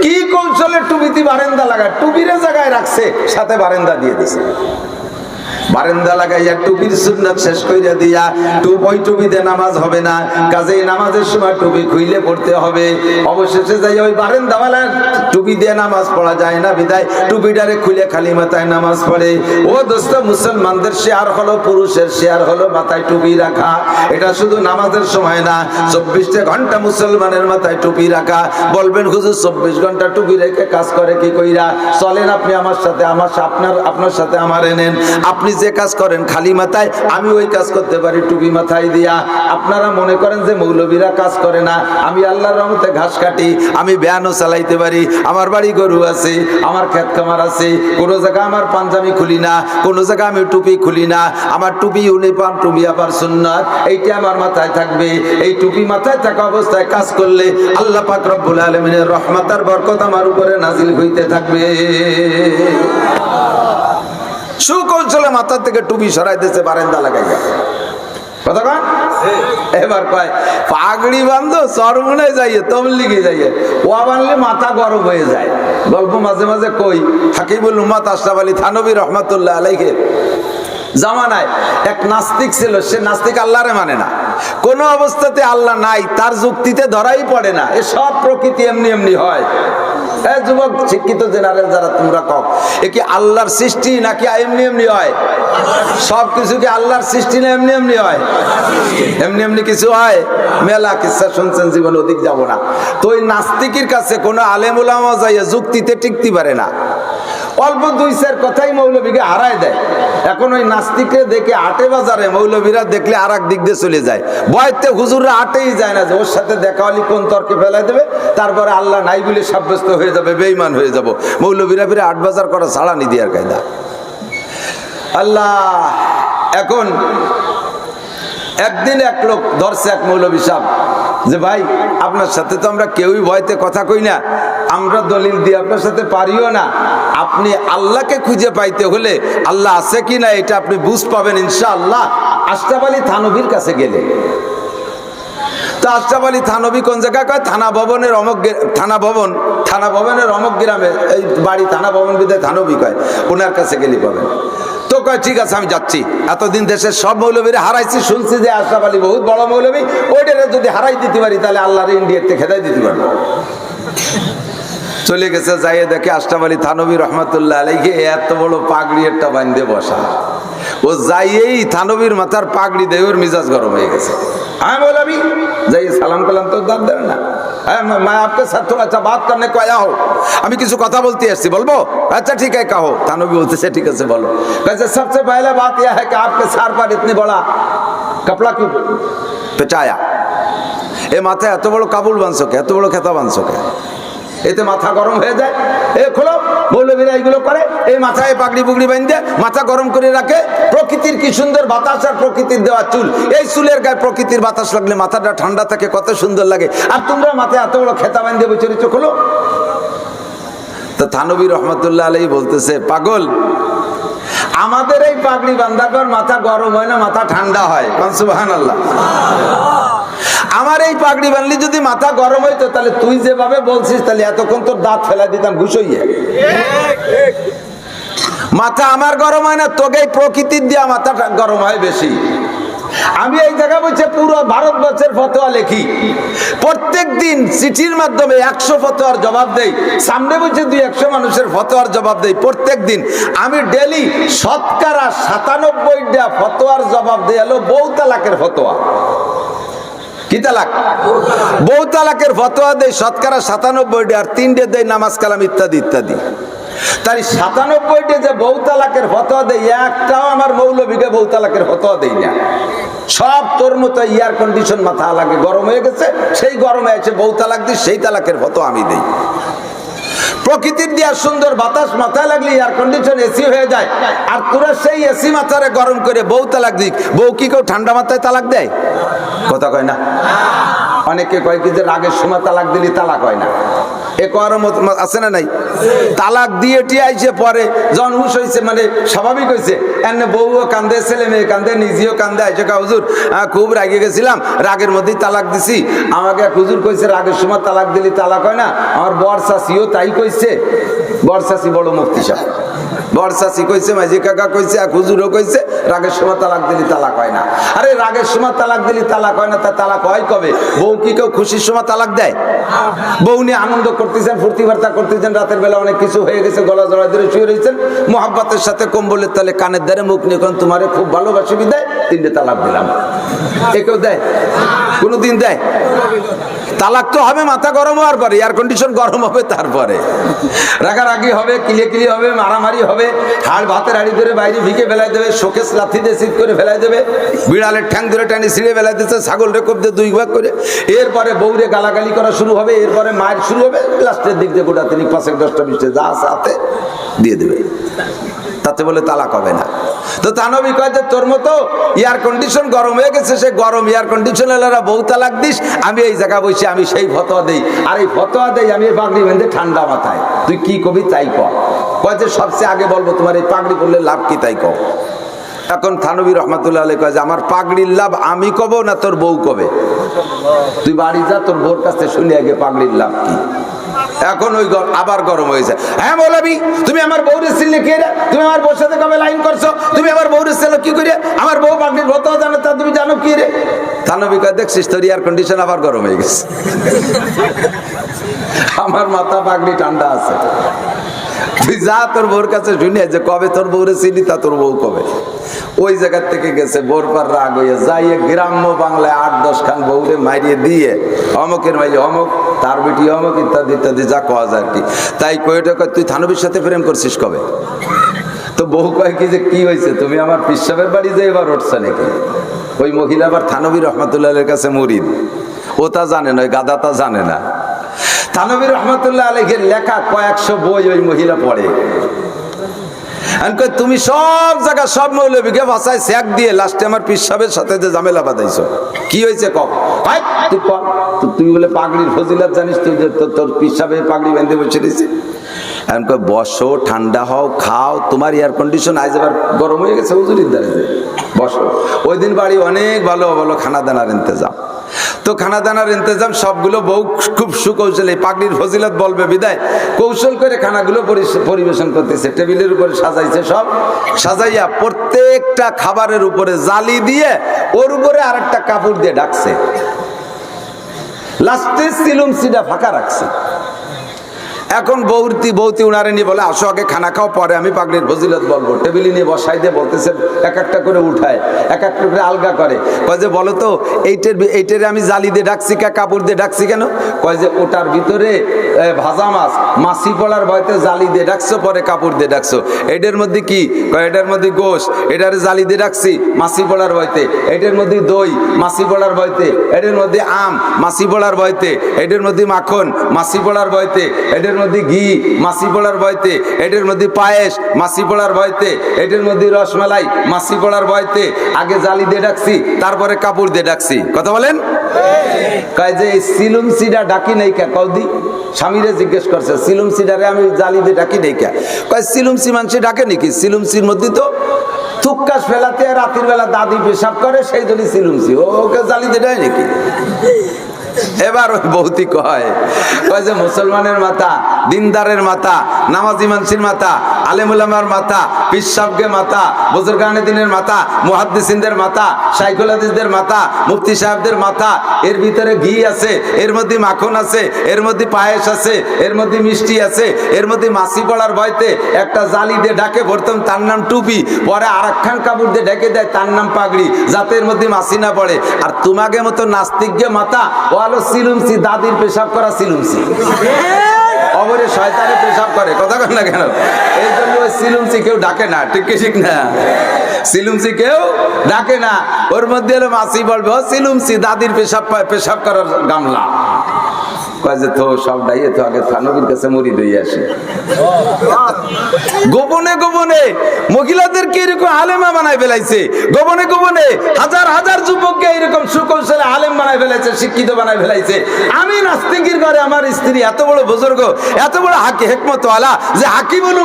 কি কৌশলে টুপিতে বারান্দা লাগায়, টুপির জায়গায় রাখছে, সাথে বারান্দা দিয়ে দিছে। বারান্দা লাগাইয়া টুপির সুন্নাত শেষ কইরা দিয়া ওই টুপিতে নামাজ হবে না। কাজেই নামাজের সময় টুপি খুইলে পড়তে হবে। অবশেষে যাই ওই বারান্দাওয়ালা টুপি দিয়ে নামাজ পড়া যায় না, বিদায় টুপিটারে খুলে খালি মাথায় নামাজ পড়ে। ও দোস্ত, মুসলমানদের শেয়ার হলো, পুরুষের শেয়ার হলো মাথায় টুপি রাখা। এটা শুধু নামাজের সময় না, 24টা ঘন্টা মুসলমানের মাথায় টুপি রাখা। বলবেন হুজুর 24 ঘন্টা টুপি রেখে কাজ করে কি কইরা? চলেন আপনি আমার সাথে, আপনার সাথে আমার এনেন। আপনি যে কাজ করেন খালি মাথায়, আমি ওই কাজ করতে পারি টুপি মাথায় দিয়া। আপনারা মনে করেন যে মৌলবীরা কাজ করে না, আমি আল্লাহর রহমতে ঘাস কাটি, আমি ভ্যানও চালাইতে পারি, আমার বাড়ি গরু আছে, আমার ক্ষেত খামার আছে। কোনো জায়গায় আমার পাঞ্জাবি খুলি না, কোনো জায়গায় আমি টুপি খুলি না। আমার টুপি ইউনিফর্ম, টুপি আবার সুন্নাত, এইটা আমার মাথায় থাকবে। এই টুপি মাথায় থাকা অবস্থায় কাজ করলে আল্লাহ পাক রব্বুল আলামিনের রহমত আর বরকত আমার উপরে নাজিল হইতে থাকবে। সুকৌশলে মাথা থেকে টুপি সরাই দিয়েছে বারান্দা লাগাইয়া। কতক্ষণ? এবার কয় পাগড়ি বান্ধো, চরমুনে যাইয়ে, তবলিগে যাইয়ে, ও বানলে মাথা গরম হয়ে যায়। গল্প মাঝে মাঝে কই, হাকিমুল উম্মাত আশরাফ আলী থানভী রহমাতুল্লাহ আলাইহি জামানায় এক নাস্তিক ছিল। সে নাস্তিক, আল্লাহরে মানে না, কোন অবস্থাতে আল্লাহ নাই, তার যুক্তিতে ধরাই পড়ে না। এ সব প্রকৃতি এমনি এমনি হয়। যুবক, শিক্ষিত জেনারেল যারা, তোমরা কও, এ কি আল্লাহর সৃষ্টি নাকি এমনি এমনি হয়? সব কিছু কি আল্লাহর সৃষ্টি না এমনি এমনি হয়? এমনি এমনি কিছু হয়? মেলা কিসা শুনছেন, জীবন অধিক যাব না। তো ওই নাস্তিকের কাছে কোনো আলেম উলামা যাইয়া যুক্তিতে টিকতে পারে না। অল্প 2-4 কথাই মৌলবীকে হারায় দেয়। এখন ওই নাস্তিকে দেখে আটে বাজারে মৌলবীরা দেখলে আর এক দিক দিয়ে চলে যায়। বয়তে হুজুররা আটেই যায় না, যে ওর সাথে দেখা হলে কোন তর্কে ফেলাই দেবে, তারপরে আল্লাহ নাই বলে সাব্যস্ত হয়ে যাবে, বেঈমান হয়ে যাব। মৌলবীরা ফিরে আট বাজার করা ছাড়া নি দিয়ার কায়দা। আল্লাহ, এখন একদিন এক লোক ধরছে এক মৌলবী সাহেব, যে ভাই আপনার সাথে তো আমরা কেউই ভয়তে কথা কই না, আমরা দলিল দিয়ে আপনার সাথে পারিও না। আপনি আল্লাহকে খুঁজে পাইতে হলে আল্লাহ আছে কি না এটা আপনি বুঝ পাবেন ইনশাআল্লাহ আশরাফ আলী থানভীর কাছে গেলে। তো আশরাফ আলী থানভী কোন জায়গায়? কয় থানা ভবনের অমক গ্রামে, এই বাড়ি থানা ভবন বিদায় থানভী কয়, ওনার কাছে গেলে পাবেন। তো কয় ঠিক আছে, আমি যাচ্ছি। এতদিন দেশের সব মৌলবীরা হারাইছি, শুনছি যে আশরাফ আলী বহুত বড় মৌলবী, ওইটারে যদি হারাই দিতে পারি তাহলে আল্লাহর ইন্ডিয়াতে খেদাই দিতে পারবো। চলে গেছে, যাইয়ে দেখে আশরাফ আলী থানভী রহমাতুল্লাহ আলাইহি এত বড় পাগড়ি একটা বাঁধে বসা। ও যাইয়েই থানভীর মাথার পাগড়ি দেয়, ওর মিজাজ গরম হয়ে গেছে। হ্যাঁ মৌলবী, যাই সালাম কালাম তো দাঁত দেন না। मैं आपके साथ थोड़ा सा बात करने को आया हूँ, আমি কিছু কথা বলতে এসেছি, বলবো? আচ্ছা ঠিক है कहो। थानवी बोलते ठीक है बोलो। कैसे सबसे पहले बात यह है कि आपके सर पर इतनी बड़ा कपड़ा क्यों पेचाया? এ মাথায় এত বড় কাবুল বাঁধছো কে, এত বড় খেতা বাঁধছো কে? এতে মাথা গরম হয়ে যায়। এ খোলো, মৌলবীরা এইগুলো করে, এই মাথায় পাগড়ি পুগড়ি বেঁধে মাথা গরম করে রাখে। প্রকৃতির কি সুন্দর বাতাস, আর প্রকৃতির দেওয়া চুল, এই চুলের গায়ে প্রকৃতির বাতাস লাগলে মাথাটা ঠান্ডা থাকে, কত সুন্দর লাগে। আর তোমরা মাথায় এত বড় খেতা বেঁধে বসে খোলো। তো থানবী রহমতুল্লাহ আলাইহি বলতেছে, পাগল, আমাদের এই পাগড়ি বাঁধার পর মাথা গরম হয় না, মাথা ঠান্ডা হয়। সুবহানাল্লাহ। আমার এই পাগড়ি বানলি যদি মাথা গরম হইতো, তাহলে তুই যেভাবে বলছিস, তাহলে এতক্ষণ তোর দাঁত ফেলা দিতাম ঘুষইয়ে। মাথা আমার গরম হয় না, তোকে এই প্রকৃতির দিয়া মাথা গরম হয় বেশি। আমি এই জায়গা বলছে পুরো ভারতবর্ষের ফতোয়া লেখি, প্রত্যেক দিন চিঠির মাধ্যমে 100 ফতোয়ার জবাব দেই, সামনে বলছে 200 মানুষের ফতোয়ার জবাব দেই প্রত্যেক দিন। আমি ডেলি শতকরা 97টা ফতোয়ার জবাব দেই হলো বউ তালাকের ফতোয়া। কি তালাক? বউ তালাকের ফতোয়া দেই শতকরা 97টা, আর 3টে দেই নামাজ কালাম ইত্যাদি ইত্যাদি। তাই 97টা যে বউ তালাকের ফতোয়া দেই, একটাও আমার মৌলবীকে বউ তালাকের ফতোয়া দেই না। সব তোর মতো এয়ার কন্ডিশন মাথা লাগে, গরম হয়ে গেছে, সেই গরমে আছে বউ তালাক দিই, সেই তালাকের ফতোয়া আমি দেই। প্রকৃতির দিয়া সুন্দর বাতাস মাথায় লাগলে এয়ার কন্ডিশন এসি হয়ে যায়, আর তোরা সেই এসি মাথারে গরম করে বউ তালাক দিক। বউ কি কেউ ঠান্ডা মাথায় তালাক দেয়? কথা কয় না। অনেকে কয় কি যে রাগের সময় তালাক দিলি তালাক হয় না, এ করার মত আছে না নাই? তালাক দিয়ে টিয়ে আইছে পরে যখন হুশ হয়েছে, মানে স্বাভাবিক হয়েছে, এনে বউও কান্দে, ছেলে মেয়ে কান্দে, নিজেও কান্দে, আইসে কা হুজুর খুব রাগে গেছিলাম, রাগের মধ্যেই তালাক দিছি। আমাকে এক হুজুর কইছে রাগের সময় তালাক দিলি তালাক হয় না। আমার বর শাশিও তাই কইছে, বর শাশি বড় মুফতি সাহেব, বর শাশি কইছে, মাঝি কাকা কইছে, এক হুজুরও কইছে রাগের সময় তালাক দিলি তালাক হয় না। আরে রাগের সময় তালাক দিলি তালাক হয় না, তা তালাক হয় কবে? বউ কি কেউ খুশির সময় তালাক দেয়? বউ নিয়ে আনন্দ করতেছেন, ফুর্তি বার্তা করতেছেন, রাতের বেলা অনেক কিছু হয়ে গেছে, গলা জড়াই ধরে শুয়ে রয়েছেন, মোহাব্বতের সাথে কম্বলের তালে কানের দ্বারে মুখ নিয়ে কোন তোমারে খুব ভালোবাসি বিদায় 3টে তালাক দিলাম। এ কেউ দেয়? কোনদিন দেয়? তালাক তো হবে মাথা গরম হওয়ার পরে, এয়ার কন্ডিশন গরম হবে, তারপরে রাগারাগি হবে, কিলিয়ে হবে, মারামারি হবে, হাড় ভাতের হাড়ি ধরে বাইরে ভিকে ফেলাই দেবে, শোকেস লাথি দিয়ে সিট করে ফেলাই দেবে, বিড়ালের ঠ্যাং ধরে টানি ছিঁড়ে ফেলাই দিচ্ছে, ছাগল রে কোপ দিয়ে 2 ভাগ করে, এরপরে বউরে গালাগালি করা শুরু হবে, এরপরে মায়ের শুরু হবে, লাস্টের দিক দিয়ে গোটা 3 5 10টা 20টা যা সাথে দিয়ে দেবে, তাতে বলে তালাক হবে না। তো থানবী কয় যে তোর মতো এয়ার কন্ডিশন গরম হয়ে গেছে, সে গরম এয়ার কন্ডিশনাররা বউ তালাক দিস, আমি এই জায়গা বসে আমি সেই ফতোয়া দেই, আর এই ফতোয়া দেই আমি এই পাগড়ি বেঁধে ঠান্ডা মাথায়। তুই কি কবি তাই কর। কয় যে সবচেয়ে আগে বলবো তোমার এই পাগড়ি করলে লাভ কি তাই কও। এখন থানবী রহমতুল্লাহ আলাইহি কয় যে আমার পাগড়ির লাভ আমি কব না তোর বউ কবে? তুই বাড়ি যা, তোর বউর কাছে শুনে আগে পাগড়ির লাভ কি। এখন ওই আবার গরম হয়েছে, হ্যাঁ মৌলবী তুমি আমার বউরে চিনলে কে রে? তুমি আমার বউর সাথে কবে লাইন করছো? তুমি আমার বউরে ছিল কি করে? আমার বউ পাগড়ির ফতোয়া জানো, তা তুমি জানো কি রে? থানবী কয় দেখছিস তোর এয়ার কন্ডিশন আবার গরম হয়ে গেছে, আমার মাথা পাগড়ি ঠান্ডা আছে, তুই যা তোর বউর কাছে শুনে যে কবে তোর বউরে চিনি, তা তোর বউ কবে। ওই জায়গার থেকে গেছে বোর পার রাগ হয়ে যাইয়ে গ্রাম্য বাংলায় 8-10 খান বউরে মারিয়ে দিয়ে অমকের মাইয়ে অমক, তার বেটি অমক ইত্যাদি ইত্যাদি যা কওয়া যায় আর কি। তাই কয়েটা কয় তুই থানবীর সাথে প্রেম করছিস কবে? তো বউ কয় কি যে কি হয়েছে, তুমি আমার পিসাবের বাড়ি যে এবার উঠছে নাকি? ওই মহিলা আবার থানবী রহমতুল্লাহের কাছে মুরিদ, ও তা জানে না, ওই গাদা তা জানে না। থানবী রহমতুল্লাহ আলাইহির লেখা কয়েকশো বই ওই মহিলা পড়ে। তুমি সব জায়গা সব মৌলবীকে ভাষায় স্যাক দিয়ে লাস্টে আমার পীর সাহেবের সাথে যে ঝামেলা বাঁধাইছো, কি হয়েছে কম? তুই বলে পাগড়ির ফজিলত জানিস, তুই তোর পীর সাহেবের পাগড়ি বেঁধে বসে দিয়েছে। এখন বসো, ঠান্ডা হও, খাও, তোমার এয়ার কন্ডিশন আজ এবার গরম হয়ে গেছে, হুজুরির দ্বারে বসো। ওই দিন বাড়ি অনেক ভালো ভালো খানা দানার ইন্তজাম, তো খানা দানার ইন্তজাম সবগুলো বউ খুব সুকৌশলে, পাগড়ির ফজিলত বলবে বিদায় কৌশল করে খানাগুলো পরিবেশন করতেছে, টেবিলের উপরে সাজাইছে, সব সাজাইয়া প্রত্যেকটা খাবারের উপরে জালি দিয়ে ওর উপরে আরেকটা কাপড় দিয়ে ঢাকছে, লাস্টে সিলুম সিডা ফাঁকা রাখছে। এখন বৌতি উনারে নিয়ে বলে আসো আগে খানা খাও, পরে আমি পাগড়ির ফজিলত বলবো। টেবিলে নিয়ে বসাই দিয়ে বলতেছে, এক একটা করে উঠায়, এক একটা করে আলগা করে। কয় যে বলো তো এইটারে আমি জালি দিয়ে ডাকছি কে, কাপড় দিয়ে ডাকছি কেন? কয় যে ওটার ভিতরে ভাজা মাছ, মাছি পড়ার ভয়তে জালি দিয়ে ডাকছো, পরে কাপড় দিয়ে ডাকছো। এটার মধ্যে কি? কয় এটার মধ্যে গোশ, এটারে জালি দিয়ে ডাকছি মাছি পড়ার ভয়তে। এটার মধ্যে দই, মাছি পড়ার ভয়তে। এটার মধ্যে আম, মাছি পড়ার ভয়তে। এটার মধ্যে মাখন, মাছি পড়ার ভয়তে। এটার মধ্যে ঘি, মাছি পড়ার ভয়তে। এটার মধ্যে পায়েস, মাছি পড়ার ভয়তে। এটার মধ্যে রসমালাই, মাছি পড়ার ভয়তে। আগে জালি দিয়ে ডাকছি, তারপরে কাপড় দিয়ে ডাকছি। কথা বলেন? কয় যে সিলুম সিডা ডাকি নাই কে? কৌদি স্বামীরে জিজ্ঞেস করছে, সিলুম সিডারে আমি জালি দিয়ে ডাকি নাই কে? কয় সিলুম সি মানুষে ডাকে নাকি? সিলুম সির মধ্যে তো থুক্কাস ফেলাতে রাতের বেলা দাদি পেশাব করে, সেই জন্য সিলুম সি। ওকে জালি দিয়ে দেয় নাকি? এবার ওই বৌতি কয় যে মুসলমানের মাথা, দিনদারের মাথা, নামাজি মানুষের মাথা, আলেমুলামার মাথা, পীর সাহেবদের মাথা, বুজুর্গানে দিনের মাথা, মুহাদ্দিসিনদের মাথা, শাইখুল হাদিসদের মাথা, মুফতি সাহেবদের মাথা। এর ভিতরে ঘি আছে, এর মধ্যে মাখন আছে, এর মধ্যে পায়েস আছে, এর মধ্যে মিষ্টি আছে, এর মধ্যে মাছি পড়ার ভয়তে একটা জালি দিয়ে ডাকে ভরতাম, তার নাম টুপি। পরে আর একখান কাপড় দিয়ে ঢেকে দেয়, তার নাম পাগড়ি, যাতে এর মধ্যে মাছি না পড়ে। আর তোমাকে মতো নাস্তিককে মাথা ও আলো সিলুমসি, দাদির পেশাব করা সিলুমসি, অবরে শয়তানে পেশাব করে। কথা কন না কেন? এই জন্য ওই সিলুমসি কেউ ডাকে না, ঠিক কি ঠিক না? সিলুমসি কেউ ডাকে না। ওর মধ্যে হলো মাছি বলবে ও সিলুমসি, দাদির পেশাব করার গামলা। কয় যে তো সব ডাইয়ে তো আগে থানবীর কাছে মরি দই আসে। গোপনে গোপনে মহিলাদেরকে এরকম আলেমা বানায় ফেলাইছে, গোপনে গোপনে হাজার হাজার যুবককে এরকম সুকৌশলে আলেম বানায় ফেলাইছে, শিক্ষিত বানায় ফেলাইছে। আমি নাস্তিকের ঘরে আমার স্ত্রী এত বড় বুজুর্গ, এত বড় হেকমতওয়ালা যে হাকিমুল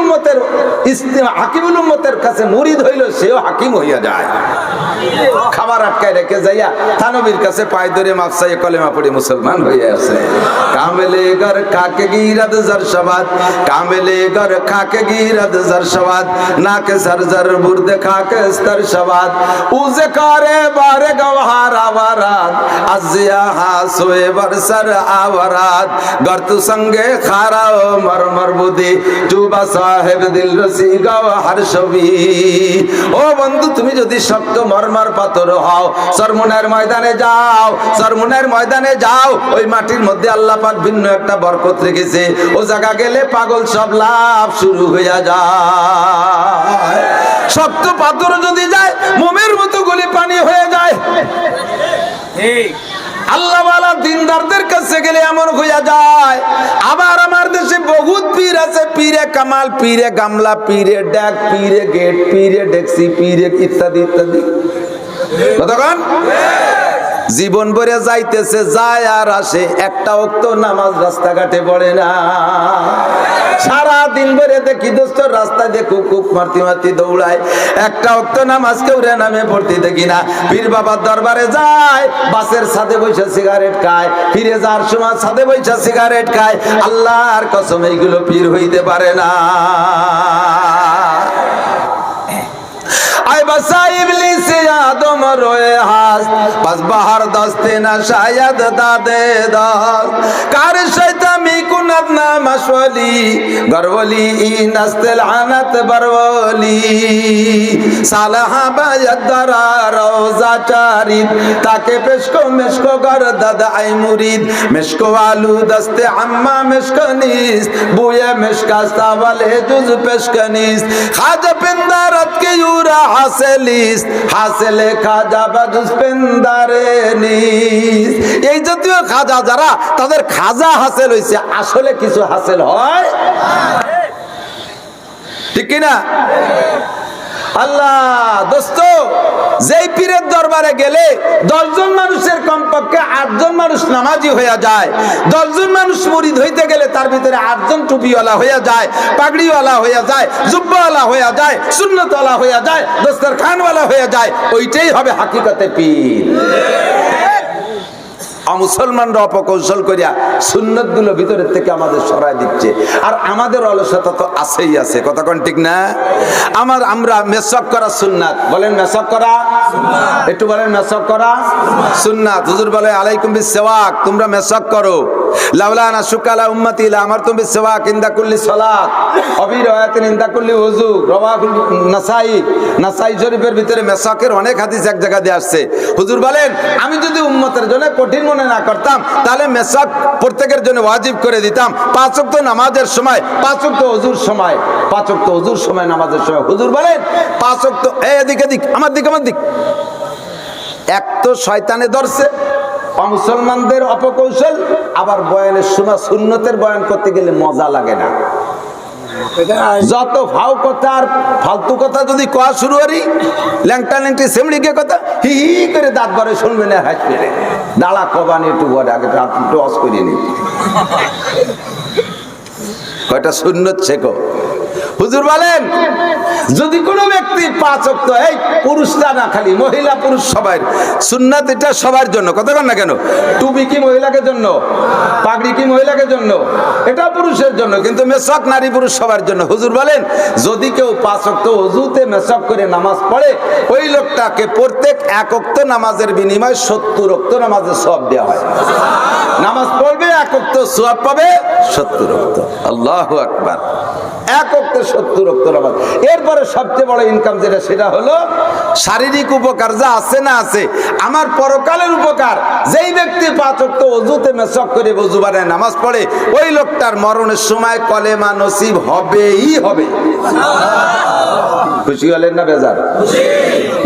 উম্মতের কাছে মুরিদ হইল, সেও হাকিম হইয়া যায়। খাবার আটকায় রেখে যাইয়া থানবীর কাছে পায়ে ধরে মাফ চাইয়ে কলেমা পড়ে মুসলমান হয়ে আছে। কামেলে ঘর খাকে গিরাদ জর সবাদ, কামেলে ঘর খাকে গিরাদ জর সবাদ, নাকে সরজর বুর্দে খাকে স্তর সবাদ, উজে করে বারে গওহার আওয়ারাত, আজিয়া হাসোয়ে বরসর আওয়ারাত, গর্তু সঙ্গে খারাও মরমর বুদি, টুবা সাহেব দিল রসি গওহার ছবি। ও বন্ধু, তুমি যদি শক্ত মরমর পাথর হও, সরমুনের ময়দানে যাও, সরমুনের ময়দানে যাও। ওই মাটির মধ্যে আল্লাহ পাক ভিন্ন একটা বরকত রেখেছে। ও জায়গা গেলে পাগল সব লাভ শুরু হইয়া যায়। শক্ত পাথর যদি যায়, মোমের মতো গলে পানি হয়ে যায়। আল্লাহওয়ালা দিনদারদের কাছে গেলে এমন হইয়া যায়। আবার আমার দেশে বহুত পীর আছে, পীরে কামাল, পীরে গামলা, পীরে ডাক, পীরে গেট, পীরে ডেক্সি, পীরে ইত্যাদি ইত্যাদি। কতক্ষণ জীবন ভরে যাইতেছে, যায় আর আসে, একটা ওয়াক্ত নামাজ রাস্তাঘাটে পড়ে না। সারা দিন ভরে দেখি দোস্ত রাস্তায় দিয়ে কুক মারতি মারতি দৌড়ায়, একটা ওয়াক্ত নামাজ কেউ রে নামে পড়তে দেখি না। পীর বাবার দরবারে যায়, বাসের ছাদে বসে সিগারেট খায়, ফিরে যাওয়ার সময় ছাদে বসে সিগারেট খায়। আল্লাহর কসম এইগুলো পীর হইতে পারে না। আই বসা ইবলিস আদম রোয়ে হাস, পাস বাহার দস্তে না শায়দ দাদে দাস, কার শয়তামি কুনাত না মাশওয়ালি, গরওয়ালি ইনাস্তেল আনাত বরওয়ালি, সালাহা বায়দরা রওজা চারিদ, তাকে পেশকো মেশকো গর দাদ আই মুরিদ, মেশকো আলু দস্তে আম্মা মেশকনিস, বুয়ে মেশকা সাওয়ালে জুজ পেশকনিস, খাজা পিন্দারত কে ইউরা হাসেলিস, হাসেলে খাজা বাজুস পেন্দারে নিস। এই জাতীয় খাজা যারা, তাদের খাজা হাসেল হইছে, আসলে কিছু হাসিল হয়, ঠিক কিনা? আল্লাহ দোস্ত, যেই পীরের দরবারে গেলে 10 জন মানুষের কমপক্ষে 8 জন মানুষ নামাজি হইয়া যায়। 10 জন মানুষ মুরিদ হইতে গেলে তার ভিতরে 8 জন টুপিওয়ালা হইয়া যায়, পাগড়িওয়ালা হইয়া যায়, জুব্বাওয়ালা হইয়া যায়, সুন্নতওয়ালা হইয়া যায়, দস্তরখানওয়ালা হইয়া যায়। ওইটাই হবে হাকিকতে পীর। মুসলমানরা অপকৌশল করিয়া সুন্নত গুলো ভিতরের থেকে আমাদের সরাই দিচ্ছে, আর আমাদের অলসতা তো আছেই আছে। কতক্ষণ ঠিক না? আমরা মেসক করা সুন্নাত, বলেন মেসক করা, একটু বলেন মেসক করা সুন্নাত। হুজুর বলে আলাইকুম বিস সিওয়াক, তোমরা মেসক করো। লাউলা না শুকালা উম্মতি লা আমারতুম বিসওয়াক ইনদা কুল্লি সালাত অবি রায়াতিন ইনদা কুল্লি ওযু রাওয়াহুল নাসাই শরীফের ভিতরে মেসাকের অনেক হাদিস এক জায়গা দিয়ে আসছে। হুজুর বলেন আমি যদি উম্মতের জন্য কঠিন মনে না করতাম তাহলে মেসাক প্রত্যেকের জন্য ওয়াজিব করে দিতাম। 5 ওয়াক্ত নামাজের সময়, 5 ওয়াক্ত ওযুর সময়, 5 ওয়াক্ত ওযুর সময় নামাজের সময়। হুজুর বলেন 5 ওয়াক্ত এদিকে দিক আমার দিক এক তো শয়তানে ধরছে, মুসলমানদের অপকৌশল, আবার বয়ানের সময় সুন্নতের বয়ান করতে গেলে মজা লাগে না। যত ফাও কথা আর ফালতু কথা যদি কোয়া শুরু করি, ল্যাংটা ল্যাংটি সেমড়িকে কথা হি হি করে দাঁত বারে শুনবে না, হাসবে না, দাঁড়া কবানি একটু ঘরে আগে একটু অস করিয়ে নি, কয়টা সুন্নত শেখো। হুজুর বলেন যদি কোনো ব্যক্তি 5 ওয়াক্ত, এই পুরুষরা না খালি মহিলা পুরুষ সবার সুন্নাত, এটা সবার জন্য, কথা কন না কেন? টুপি কি মহিলাকে জন্য, পাগড়ি কি মহিলাকে জন্য, এটা পুরুষের জন্য, কিন্তু মেসওয়াক নারী পুরুষ সবার জন্য। হুজুর বলেন যদি কেউ 5 ওয়াক্ত ওযুতে মেসওয়াক করে নামাজ পড়ে, ওই লোকটাকে প্রত্যেক 1 ওয়াক্ত নামাজের বিনিময়ে 70 ওয়াক্ত নামাজের সওয়াব দেওয়া হয়। নামাজ পড়বে 1 ওয়াক্ত, সওয়াব পাবে 70 ওয়াক্ত। আল্লাহু আকবার। 1 ওয়াক্তে 70 ওয়াক্ত নামাজ। এরপরে সবচেয়ে বড় ইনকাম যেটা, সেটা হলো শারীরিক উপকার যা আছে না আছে, আমার পরকালের উপকার। যেই ব্যক্তি 5 ওয়াক্ত ওযুতে মেসওয়াক করে ওযু বানায় নামাজ পড়ে, ওই লোকটার মরণের সময় কলেমা নসিব হবেই হবে। খুশি হলেন না বেজার?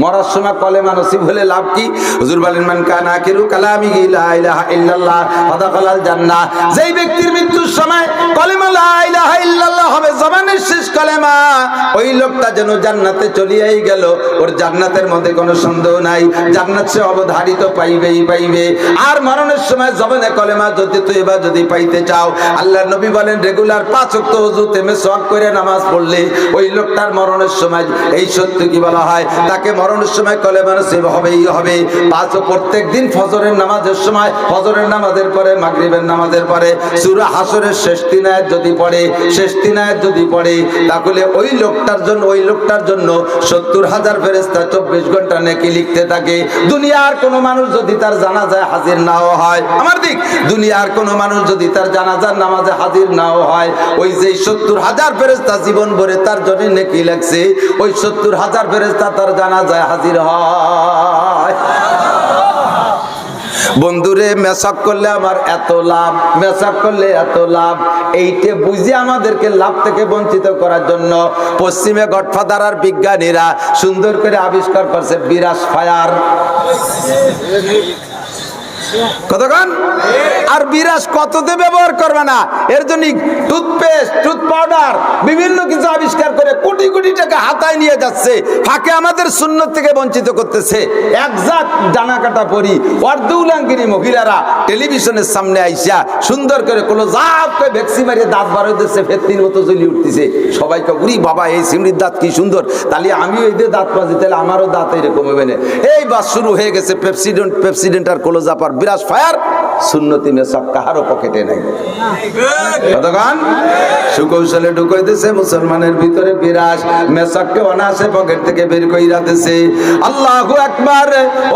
মরার সময় কলেমা নসিব হলে লাভ কি? হুজুর বলেন মান কানা আখিরু কালামিহি লা ইলাহা ইল্লাল্লাহ ফাদাখালাল জান্নাহ। যেই ব্যক্তির মৃত্যুর সময় কলেমা লা ইলাহা ইল্লাল্লাহ হবে, জবানের শেষ কলেমা, ওই লোকটা যেন জান্নাতে চলিয়াই গেল। ওর জান্নাতের মধ্যে কোনো সন্দেহ নাই, জান্নাত সে অবধারিত পাইবেই পাইবে। আর মরণের সময় জবানে কলেমা যদি তওবা যদি পাইতে চাও, আল্লাহর নবী বলেন রেগুলার 5 ওয়াক্ত ওযুতে মেসওয়াক করে নামাজ পড়লে ওই লোকটার মরণের সময় এই সত্য কি বলা হয়, তাকে মরণের সময় কলেমা নসিব হবেই হবে। 5 প্রত্যেক দিন ফজরের নামাজের সময়, ফজরের নামাজের পরে, মাগরিবের নামাজের পরে সূরা হাসরের শেষ 3 আয়াত যদি পড়ে, শেষ 3 আয়াত যদি পড়ে, তাহলে ওই লোকটার জন্য 70,000 ফেরেশতা 24 ঘন্টা নেকি লিখতে থাকে। দুনিয়ার কোনো মানুষ যদি তার জানাজায় হাজির নাও হয়, আমার দিক, দুনিয়ার কোনো মানুষ যদি তার জানাজার নামাজে হাজির নাও হয়, ওই যে 70,000 ফেরেশতা জীবন ভরে তার জন্য নেকি লাগছে, ওই 70,000 ফেরেশতা তার জানাজায় হাজির হয়। বন্ধুরে মেসওয়াক করলে আমার এত লাভ, মেসওয়াক করলে এত লাভ, এইটা বুঝে আমাদেরকে লাভ থেকে বঞ্চিত করার জন্য পশ্চিমে গডফাদার আর বিজ্ঞানীরা সুন্দর করে আবিষ্কার করছে বিরাস ফায়ার। কতক্ষণ আর বিরাস কততে ব্যবহার করবে না, এর জন্য টুথপেস্ট, টুথ পাউডার, বিভিন্ন কিছু আবিষ্কার করে কোটি কোটি টাকা হাতায় নিয়ে যাচ্ছে, ফাঁকে আমাদের সুন্নত থেকে বঞ্চিত করতেছে। একজাত ডানা কাটা পরি অর্ধউলাঙ্গিনী মহিলারা টেলিভিশনের সামনে আইসা সুন্দর করে কোনো জাপ করে ভ্যাকসি মারিয়ে দাঁত বার হইতেছে, ফেতনির মতো জ্বলি উঠতেছে। সবাইকে উড়ি বাবা এই সিমড়ির দাঁত কি সুন্দর, তাহলে আমিও এই দাঁত পাচ্ছি, তাহলে আমারও দাঁত এরকম হবে না। এই বাস শুরু হয়ে গেছে পেপসিডেন্ট আর ক্লোজআপ আর বিরাস ফায়ার। সুন্নতি মেসওয়াক কাহারও পকেটে নাই। কতক্ষণ সুকৌশলে ঢুকাইতেছে মুসলমানের ভিতরে বিরাস, মেসওয়াককে অনায়াসে পকেট থেকে বের কইরা দিতেছে। আল্লাহু আকবার।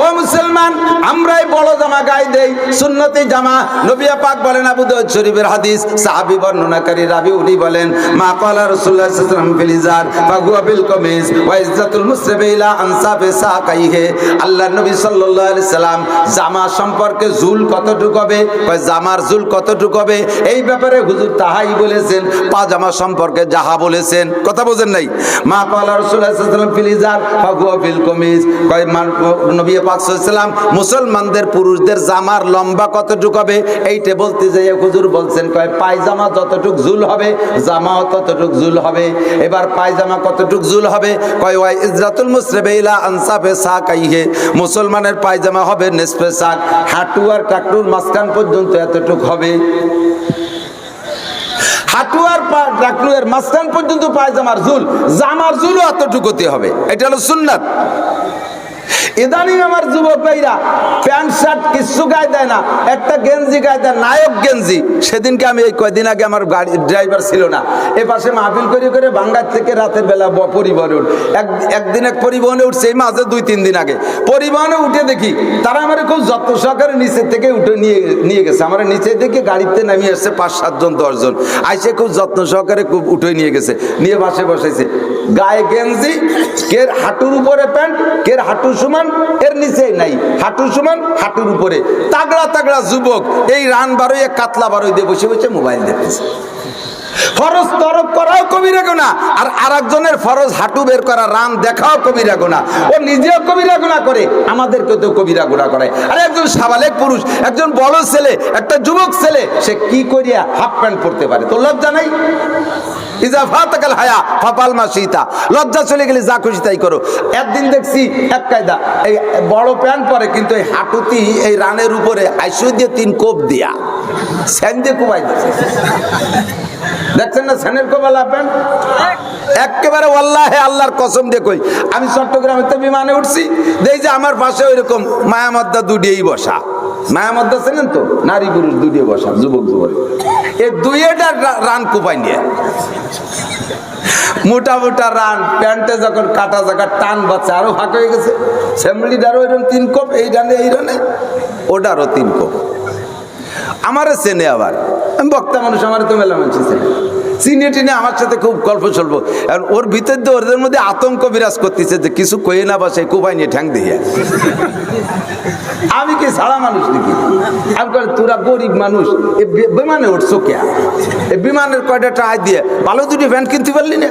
ও মুসলমান, আমরাই বড় জামা গায়ে দেই, সুন্নতি জামা। নবী পাক বলেন, আবু দাউদ শরীফের হাদিস, সাহাবী বর্ণনাকারী রাবি উনি বলেন, মা ক্বালা রাসূলুল্লাহ সাল্লাল্লাহু আলাইহি ওয়াসাল্লাম ফিল ইজার ফাহুয়া বিল কামিজ ওয়া ইজ্জাতুল মুসলিমি ইলা আনসাফি সাকাইহি। আল্লাহর নবী সাল্লাল্লাহু আলাইহি সাল্লাম জামা সম্পর্কে জুল কতটুকু হবে, জামার জুল কতটুকু হবে, এই ব্যাপারে হুজুর তাহাই বলেছেন, পাজামা সম্পর্কে যাহা বলেছেন। কথা বোঝেন নাই? মা ক্বালা রাসূলুল্লাহ সাল্লাল্লাহু আলাইহি ওয়াসাল্লাম ফিল ইজার ফাহুয়া বিল কামিজ, কয় নবী পাক সাল্লাল্লাহু আলাইহি ওয়াসাল্লাম মুসলমানদের পুরুষদের জামার লম্বা কতটুকু হবে এইটা বলতে যাই হুজুর বলছেন, কয় পায়জামা যতটুক জুল হবে জামাও ততটুক জুল হবে। এবার পায়জামা কতটুক জুল হবে, কয় ওয়া ইজরাতুল মুসলিমি ইলা আনসাফি সাকাইহি, মুসলমানের পায়জামা হবে নিসফে সাক, হাঁটু আর টাকটুর মাঝখান পর্যন্ত এতটুক হবে। হাঁটু আর টাকটুর মাঝখান পর্যন্ত পায়জামার জুল, জামার জুলও এতটুকুতে হবে। এটা হলো সুন্নাত। ইদানিং আমার যুবক ভাইরা প্যান্ট শার্ট কিছু গায়ে দেয় না, একটা গেঞ্জি গায়ে দেয়, নায়ক গেঞ্জি। সেদিনকে আমি এই কয়দিন আগে, আমার গাড়ি ড্রাইভার ছিল না, এ পাশে মাহফিল করে করে বাঙ্গার থেকে রাতের বেলা পরিবহনে একদিন এক পরিবহনে উঠছে, এই মাঝে 2-3 দিন আগে পরিবহনে উঠে দেখি তারা আমার খুব যত্ন সহকারে নিচের থেকে উঠে নিয়ে গেছে। আমার নিচে দেখে গাড়িতে নামিয়ে আসছে 5-7 জন 10 জন, আইসে খুব যত্ন সহকারে খুব উঠে নিয়ে গেছে, নিয়ে বাসে বসাইছে। গায়ে গেঞ্জি, কের হাঁটুর উপরে প্যান্ট, কের হাঁটু সমান, এর নিচে নাই, হাঁটু সমান হাঁটুর উপরে। তাগড়া তাগড়া যুবক এই রান বারোই কাতলা বারোই দিয়ে বসে বসে মোবাইল দেখতেছে। ফরজ তরফ করাও কবিরা গুনাহ, আর আরেকজনের ফরজ হাঁটু বের করা, রান দেখাও কবিরা গুনাহ। ও নিজেও কবিরা গুনাহ করে, আমাদেরকে তো কবিরা গুনাহ করে। আর একজন সাবালেক পুরুষ, একজন বড় ছেলে, একটা যুবক ছেলে, সে কি করিয়া হাফ প্যান্ট পরতে পারে? তোর লজ্জা নাই? ইজাফাতাকাল হায়া ফাফাল মাসিতা, লজ্জা চলে গেলে যা খুশি তাই করো। একদিন দেখছি এক কায়দা, এই বড় প্যান্ট পরে, কিন্তু এই হাঁটুতি এই রানের উপরে আইসু দিয়ে 3 কোপ দিয়া স্যান দিয়ে কোবাই দিচ্ছে। দেখছেন না স্যানের কোবালা প্যান্ট? একেবারে ওয়াল্লাহি আল্লাহর কসম দিয়ে কই, আমি চট্টগ্রামেতে বিমানে উঠছি, দেখি যে আমার পাশে ওইরকম মায়ামদ্দা দুটিয়েই বসা। মায়ামদ্দা চেনেন তো? নারী পুরুষ দুটিয়ে বসা, যুবক যুবক, এই দুইটা রান কোপাই নিয়ে মোটা মোটা রান, প্যান্টে যখন কাটা জায়গা টান বাচ্চা আরো ফাঁক হয়ে গেছে। ফ্যামিলিটারও এরকম 3 কোপ, এই রানে এই রানে ওটারও 3 কোপ। আমারে চেনে, আবার আমি বক্তা মানুষ, আমার তো মেলা মানুষ চিনে টিনে আমার সাথে খুব গল্প চলবো। আর ওর ভিতর দিয়ে ওদের মধ্যে আতঙ্ক বিরাজ করতেছে যে কিছু কয়ে না বাসে কোপাই নিয়ে ঠ্যাং দিয়ে। আমি কি সারা মানুষ নাকি? আমি কই তোরা গরিব মানুষ, এই বিমানে উঠছো কে? এই বিমানের কয়টা টাকা দিয়ে ভালো দুটি প্যান্ট কিনতে পারলি না?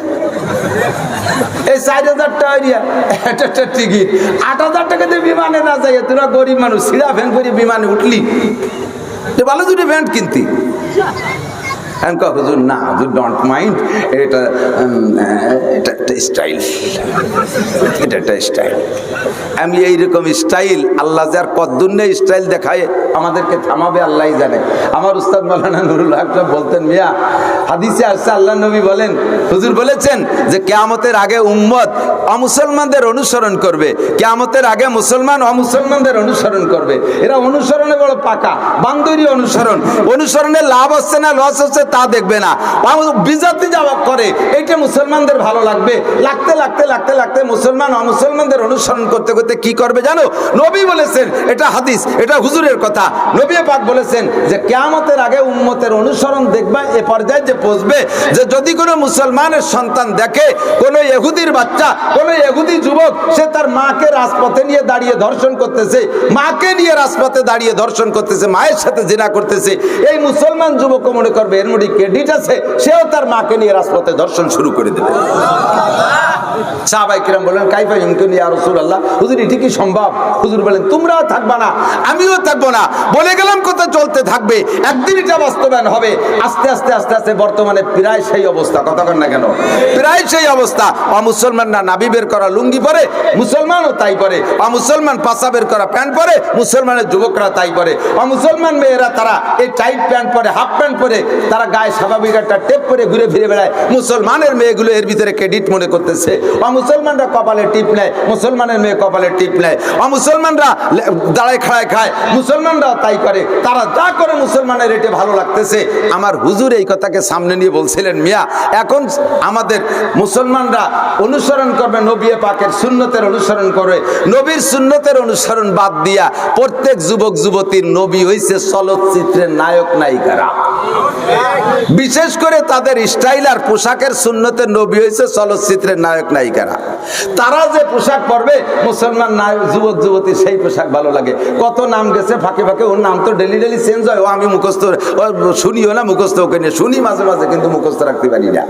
এই 4000 টাকা দিয়ে একটা টিকিট, 8000 টাকা দিয়ে বিমানে না যাই, তোরা গরিব মানুষ সিরা ভ্যান করে বিমানে উঠলি, ভালো দুটি প্যান্ট কিনতি। হুজুর না, হুজুর ডোন্ট মাইন্ড, এটা একটা স্টাইল, এটা একটা স্টাইল। আমি এইরকম স্টাইল, আল্লাহ যার কদ্দুন্নে স্টাইল দেখায় আমাদেরকে থামাবে আল্লাহই জানে। আমার উস্তাদ মাওলানা নুরুল হক সাহেব বলতেন, মিয়া হাদিসে আসছে আল্লাহ নবী বলেন, হুজুর বলেছেন যে কিয়ামতের আগে উম্মত অমুসলমানদের অনুসরণ করবে, কিয়ামতের আগে মুসলমান অমুসলমানদের অনুসরণ করবে। এরা অনুসরণে বড় পাকা, বান্দরি অনুসরণ, অনুসরণে লাভ হচ্ছে না লস হচ্ছে তা দেখবে না, বিজাতি যাওয়া করে, এইটা মুসলমানদের ভালো লাগবে। লাগতে লাগতে লাগতে লাগতে মুসলমান অমুসলমানদের অনুসরণ করতে করতে কি করবে জানো? নবী বলেছেন, এটা হাদিস, এটা হুজুরের কথা, নবী পাক বলেছেন যে কিয়ামতের আগে উম্মতের অনুসরণ দেখবে এ পর্যায়ে যে পৌঁছবে যে যদি কোনো মুসলমানের সন্তান দেখে কোনো ইহুদির বাচ্চা, কোনো ইহুদি যুবক, সে তার মাকে রাজপথে নিয়ে দাঁড়িয়ে ধর্ষণ করতেছে, মাকে নিয়ে রাজপথে দাঁড়িয়ে ধর্ষণ করতেছে, মায়ের সাথে জিনা করতেছে, এই মুসলমান যুবক মনে করবে এর মধ্যে ক্রেডিট আছে, সেও তার মাকে নিয়ে রাজপথে ধর্ষণ শুরু করে দেবে। সাহাবায়ে কিরাম বলেন, কাইফা ইমকান ইয়া রাসূলুল্লাহ, হুজুর এটা কি সম্ভব? হুজুর বলেন, তোমরাও থাকবা না, আমিও থাকবো না, বলে গেলাম কথা চলতে থাকবে, একদিন এটা বাস্তবায়ন হবে। আস্তে আস্তে আস্তে আস্তে বর্তমানে প্রায় সেই অবস্থা, কথা কন না কেন? প্রায় সেই অবস্থা। অমুসলমানরা নাভি বের করা লুঙ্গি পরে, মুসলমানও তাই পরে। অমুসলমান পাছা বের করা প্যান্ট পরে, মুসলমানের যুবকরা তাই পরে। অমুসলমান মেয়েরা তারা এই টাইট প্যান্ট পরে, হাফ প্যান্ট পরে, তারা গায়ে স্বাভাবিক একটা টেপ পরে ঘুরে ফিরে বেড়ায়। মুসলমানের মেয়েগুলো এর ভিতরে ক্রেডিট মনে করতেছে। অমুসলমানরা কপালে টিপ নেয়, মুসলমানের মেয়ে কপালে টিপ নেয়। অমুসলমানরা দাঁড়ায় খাড়ায় খায়, মুসলমানরাও তাই করে। তারা যা করে মুসলমানের এটা ভালো লাগতেছে। আমার হুজুর এই কথাকে সামনে নিয়ে বলছিলেন, মিয়া এখন আমাদের মুসলমানরা অনুসরণ করবে নবী পাকের সুন্নতের অনুসরণ করে, নবীর সুন্নতের অনুসরণ বাদ দিয়া প্রত্যেক যুবক যুবতীর নবী হইছে চলচ্চিত্রের নায়ক নায়িকারা। বিশেষ করে তাদের স্টাইল আর পোশাকের সুন্নতের নবী হয়েছে চলচ্চিত্রের নায়ক নায়িকারা। তারা যে পোশাক পরবে মুসলমান যুবক যুবতী সেই পোশাক ভালো লাগে। কত নাম গেছে ফাঁকে ফাঁকে, ওর নাম তো ডেলি ডেলি চেঞ্জ হয়। ও আমি মুখস্থ শুনিও না, মুখস্থ ওকে নিয়ে শুনি মাঝে মাঝে, কিন্তু মুখস্থ রাখতে পারি না।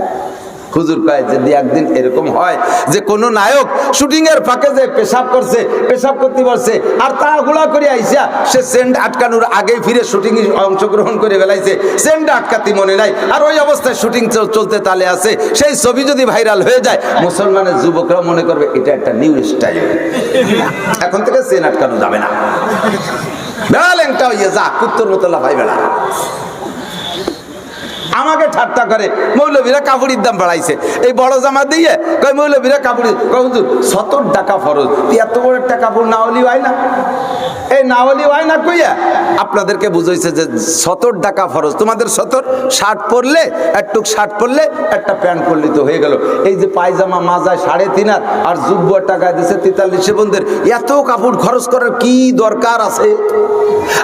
হুজুর কয় যদি একদিন এরকম হয় যে কোন নায়ক শুটিং এর ফাঁকে যে পেশাব করছে, পেশাব করতে পারছে, আর তা গুলা করে আইসা সে সেন্ট আটকানোর আগেই ফিরে শুটিং অংশগ্রহণ করে ফেলাইছে, সেন্ট আটকাতে মনে নাই, আর ওই অবস্থায় শুটিং চলতে তালে আছে, সেই ছবি যদি ভাইরাল হয়ে যায়, মুসলমানের যুবকরা মনে করবে এটা একটা নিউ স্টাইল, এখন থেকে সেন্ট আটকানো যাবে না, বেড়া ল্যাংটা হইয়া যা কুত্তর মতো লাফাই বেড়া। আমাকে ঠাট্টা করে, মৌলবীরা কাপড়ের দাম বাড়াইছে, এই বড় জামা দিয়ে কয় মৌলবীরা কাপড়, হুজুর 70 টাকা ফরজ, এত বড় একটা কাপড় না হলি হয় না, এই না হলি হয় না কইয়া আপনাদেরকে বুঝাইছে যে 70 টাকা ফরজ, তোমাদের 70 শার্ট পরলে একটু শার্ট পরলে একটা প্যান্ট পরলে তো হয়ে গেল। এই যে পায়জামা মাজায় 3.5 আর যুব্ব টাকা দিছে 43 বন্ধের, এত কাপড় খরচ করার কি দরকার আছে?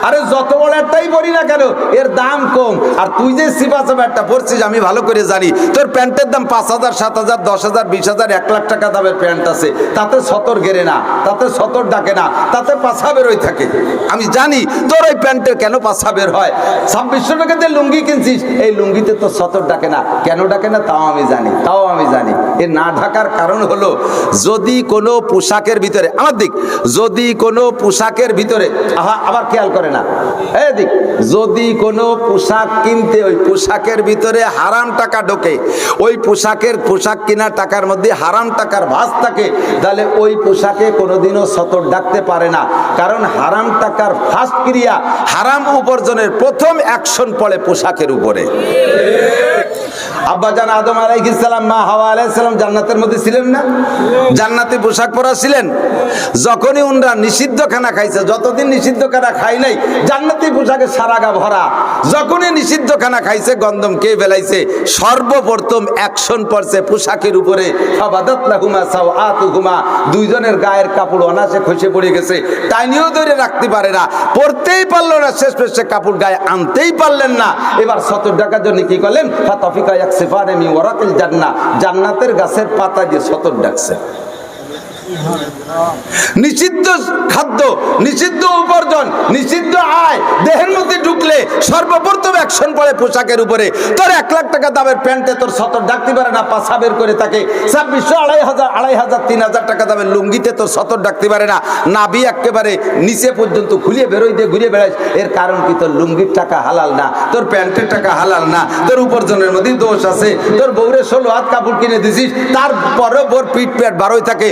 আরে যত বড় একটাই পরি না কেন এর দাম কম, আর তুই যে সিপা চাপা একটা পরছিস আমি ভালো করে জানি, তোর প্যান্টের দাম 5,000 7,000 10,000 20,000 1 লাখ টাকা দামের প্যান্ট আছে, তাতে 70 গেরে না, তাতে 70 ডাকে না, তাতে পাছা বেরোয় থাকে। আমি জানি তোর ওই প্যান্টের কেন পাছা বের হয়। 2600 টাকাতে লুঙ্গি কিনছিস, এই লুঙ্গিতে তো 70 ডাকে না, কেন ডাকে না তাও আমি জানি। এর না ঢাকার কারণ হলো যদি কোনো পোশাকের ভিতরে, আমার দিক, যদি কোনো পোশাকের ভিতরে, আবার খেয়াল করে না, দিক, যদি কোনো পোশাক কিনতে ওই পোশাকের ভিতরে হারাম টাকা ঢোকে, ওই পোশাক কেনার টাকার মধ্যে হারাম টাকার ভাঁজ থাকে, তাহলে ওই পোশাকে কোনোদিনও 70 ডাকতে পারে না। কারণ হারাম টাকার ফার্স্ট ক্রিয়া, হারাম উপার্জনের প্রথম অ্যাকশন পড়ে পোশাকের উপরে। আব্বাজান আদম আলাইহিস সালাম, মা হাওয়া আলাইহিস সালাম জান্নাতের মধ্যে ছিলেন না? জান্নাতি পোশাক পরা ছিলেন। যখনই উনরা নিষিদ্ধ খানা খাইছে, যতদিন নিষিদ্ধ খানা খাই নাই জান্নাতি পোশাকে সারা গা ভরা, যখনই নিষিদ্ধ খানা খাইছে গন্ধম কে বেলাইছে, সর্বপ্রথম অ্যাকশন পড়ছে পোশাকের উপরে। ফাবাদাত লাহুমা সাওআতুহুমা, দুইজনের গায়ের কাপড় অনাসে খসে পড়ে গেছে, টাইনিও ধরে রাখতে পারে না, পড়তেই পারলো না, শেষ পেশে কাপড় গায়ে আনতেই পারলেন না। এবার 70 টাকার জন্য কি করলেন? ফাতাফিকা ইয়াকসিফানে মিন ওয়ারাকিল জান্নাহ, জান্নাতের গাছের পাতা দিয়ে 70 ডাকছে। নিষিদ্ধ খাদ্য, নিষিদ্ধ উপার্জন, নিষিদ্ধ আয় দেহের মধ্যে ঢুকলে সর্বপ্রথম অ্যাকশন পড়ে পোশাকের উপরে। তোর 1 লাখ টাকা দামের প্যান্টে তোর 70 ডাকতে পারে না, পাছা বের করে থাকে। 2600 2,500 3,000 টাকা দামের লুঙ্গিতে তোর 70 ডাকতে পারে না, নাভি একেবারে নিচে পর্যন্ত খুলিয়ে বেরোই দিয়ে ঘুরিয়ে বেড়াইস। এর কারণ কি? তোর লুঙ্গির টাকা হালাল না, তোর প্যান্টের টাকা হালাল না, তোর উপার্জনের মধ্যে দোষ আছে। তোর বউরে 16 হাত কাপড় কিনে দিছিস, তারপরেও বোর পিঠ পেট বারোই থাকে,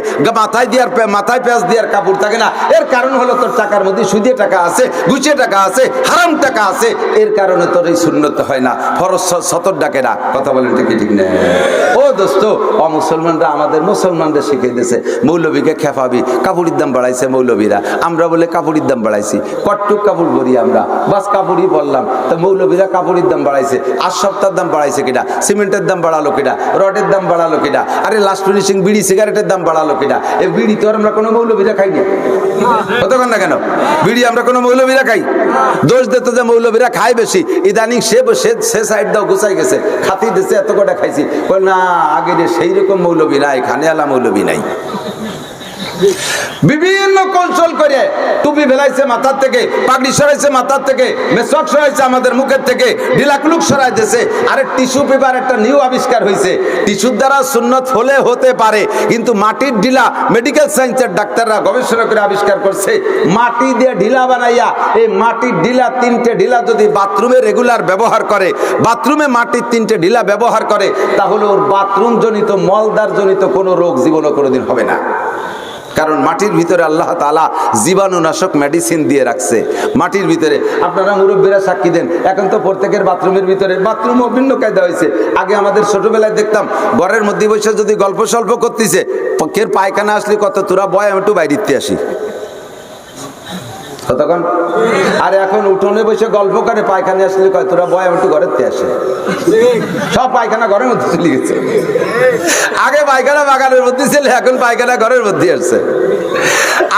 মাথায় পেঁয়াজ দেওয়ার কাপড় থাকে না। এর কারণ হলো তোর টাকার মধ্যে সুদে টাকা আছে, ঘুষে টাকা আছে, হারাম টাকা আছে। এর কারণে তোর এই সুন্নত হয় না, ফরজ 70 ডাকে না। কথা বলেন ঠিক না? ও দোস্ত, অমুসলমানরা আমাদের মুসলমানদের শিখিয়ে দিয়েছে মৌলবীকে খেপাবি, কাপড়ের দাম বাড়াইছে মৌলবীরা, আমরা বলে কাপড়ের দাম বাড়াইছি, কটটুক কাপড় বলি আমরা, বাস কাপড়ই বললাম। তো মৌলবীরা কাপড়ের দাম বাড়াইছে, আর সপ্তাহের দাম বাড়াইছে কিনা, সিমেন্টের দাম বাড়ালো কিনা, রডের দাম বাড়ালো কিনা, আরে লাস্ট ফিনিশিং বিড়ি সিগারেটের দাম বাড়ালো কিনা। এই বিড়ি তো আমরা কোনো মৌলবীরা খাই না, কতক্ষণ না কেন বিড়ি আমরা কোনো মৌলবীরা খাই? দোষ দিত যে মৌলবীরা খায় বেশি, ইদানিং সে সাইড দাও গুছাই গেছে, খাতি দিছে এত কটা খাইছি। না, আগে সেই রকম মৌলবী নাই, খানে আলা মৌলবী নাই। বিভিন্ন কৌশল করে টুপি ফেলাইছে মাথার থেকে, পাগড়ি সরাইছে মাথার থেকে, মেসওয়াক সরাইছে আমাদের মুখের থেকে, ঢিলাকুলুক সরাই দিয়েছে। আরে টিস্যু পেপার একটা নিউ আবিষ্কার হয়েছে, টিস্যুর দ্বারা সুন্নত হলে হতে পারে, কিন্তু মাটির ঢিলা মেডিকেল সায়েন্সের ডাক্তাররা গবেষণা করে আবিষ্কার করছে, মাটি দিয়ে ঢিলা বানাইয়া, এই মাটির ঢিলা 3টে ঢিলা যদি বাথরুমে রেগুলার ব্যবহার করে, বাথরুমে মাটির 3টে ঢিলা ব্যবহার করে, তাহলে ওর বাথরুম জনিত মলদার জনিত কোনো রোগ জীবনও কোনোদিন হবে না। কারণ মাটির ভিতরে আল্লাহ তাআলা জীবাণুনাশক মেডিসিন দিয়ে রাখছে মাটির ভিতরে। আপনারা মুরব্বীরা সাক্ষী দেন, এখন তো প্রত্যেকের বাথরুমের ভিতরে, বাথরুমও ভিন্ন কায়দা হয়েছে। আগে আমাদের ছোটবেলায় দেখতাম ঘরের মধ্যে বসে যদি গল্প সল্প করতেছে, কের পায়খানা আসলে কত তোরা বয় আমি একটু বাইরে আসি, তখন আর এখন উঠোনে বসে গল্প করে, পায়খানা আসলে কয় তোরা বয় আমি একটু ঘরের তে আসে, সব পায়খানা ঘরের মধ্যে চলে গেছে। আগে পায়খানা বাগানের মধ্যে ছিল, এখন পায়খানা ঘরের মধ্যে আসছে।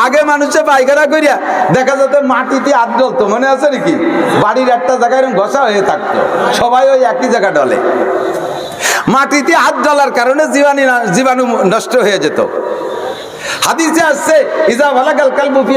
আগে মানুষে পায়খানা করিয়া দেখা যেত মাটিতে হাত জ্বলতো, মনে আছে নাকি? বাড়ির একটা জায়গায় এরকম ঘষা হয়ে থাকতো, সবাই ওই একই জায়গা ডলে। মাটিতে হাত জ্বলার কারণে জীবাণু নষ্ট হয়ে যেত। হাদিসে আসছে, ইজা বালাগাল কালবু ফি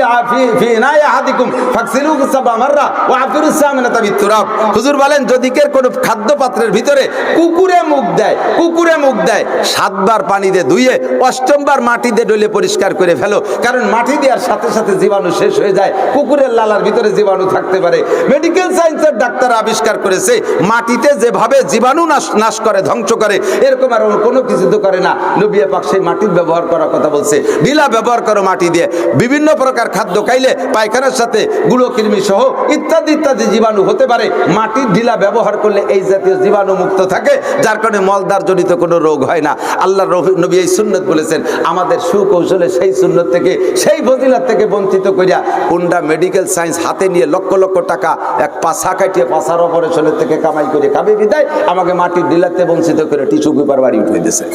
ইনাই আহাদিকুম ফাগসিলুহু 7 মাররা ওয়া আফিরুস সামিনাতা বিতুরাব। হুজুর বলেন, যদি কের কোনো খাদ্য পাত্রের ভিতরে কুকুরে মুখ দেয় 7 বার পানি দিয়ে ধুইয়ে 8ম বার মাটি দিয়ে ডলে পরিষ্কার করে ফেলো, কারণ মাটি দেওয়ার সাথে সাথে জীবাণু শেষ হয়ে যায়, কুকুরের লালার ভিতরে জীবাণু থাকতে পারে। মেডিকেল সায়েন্সের ডাক্তার আবিষ্কার করেছে, মাটিতে যেভাবে জীবাণু নাশ করে, ধ্বংস করে, এরকম আর কোনো কিছু তো করে না। নবী পাক সেই মাটির ব্যবহার করার কথা বলছে। ঢিলা ব্যবহার করো মাটি দিয়ে। বিভিন্ন প্রকার খাদ্য খাইলে পায়খানার সাথে গুঁড়ো কৃমি সহ ইত্যাদি ইত্যাদি জীবাণু হতে পারে। মাটির ঢিলা ব্যবহার করলে এই জাতীয় জীবাণু মুক্ত থাকে, যার কারণে মলদার জনিত কোনো রোগ হয় না। আল্লাহ নবী এই সুন্নত বলেছেন। আমাদের সুকৌশলে সেই সুন্নত থেকে, সেই ফজিলত থেকে বঞ্চিত করিয়া কোনটা মেডিকেল সায়েন্স হাতে নিয়ে লক্ষ লক্ষ টাকা এক পাশা কাটিয়ে পাশার অপারেশনের থেকে কামাই করে খাবে বিদায় আমাকে মাটির ঢিলাতে বঞ্চিত করে টিস্যু পেপার বাড়ি উঠে দিয়েছে।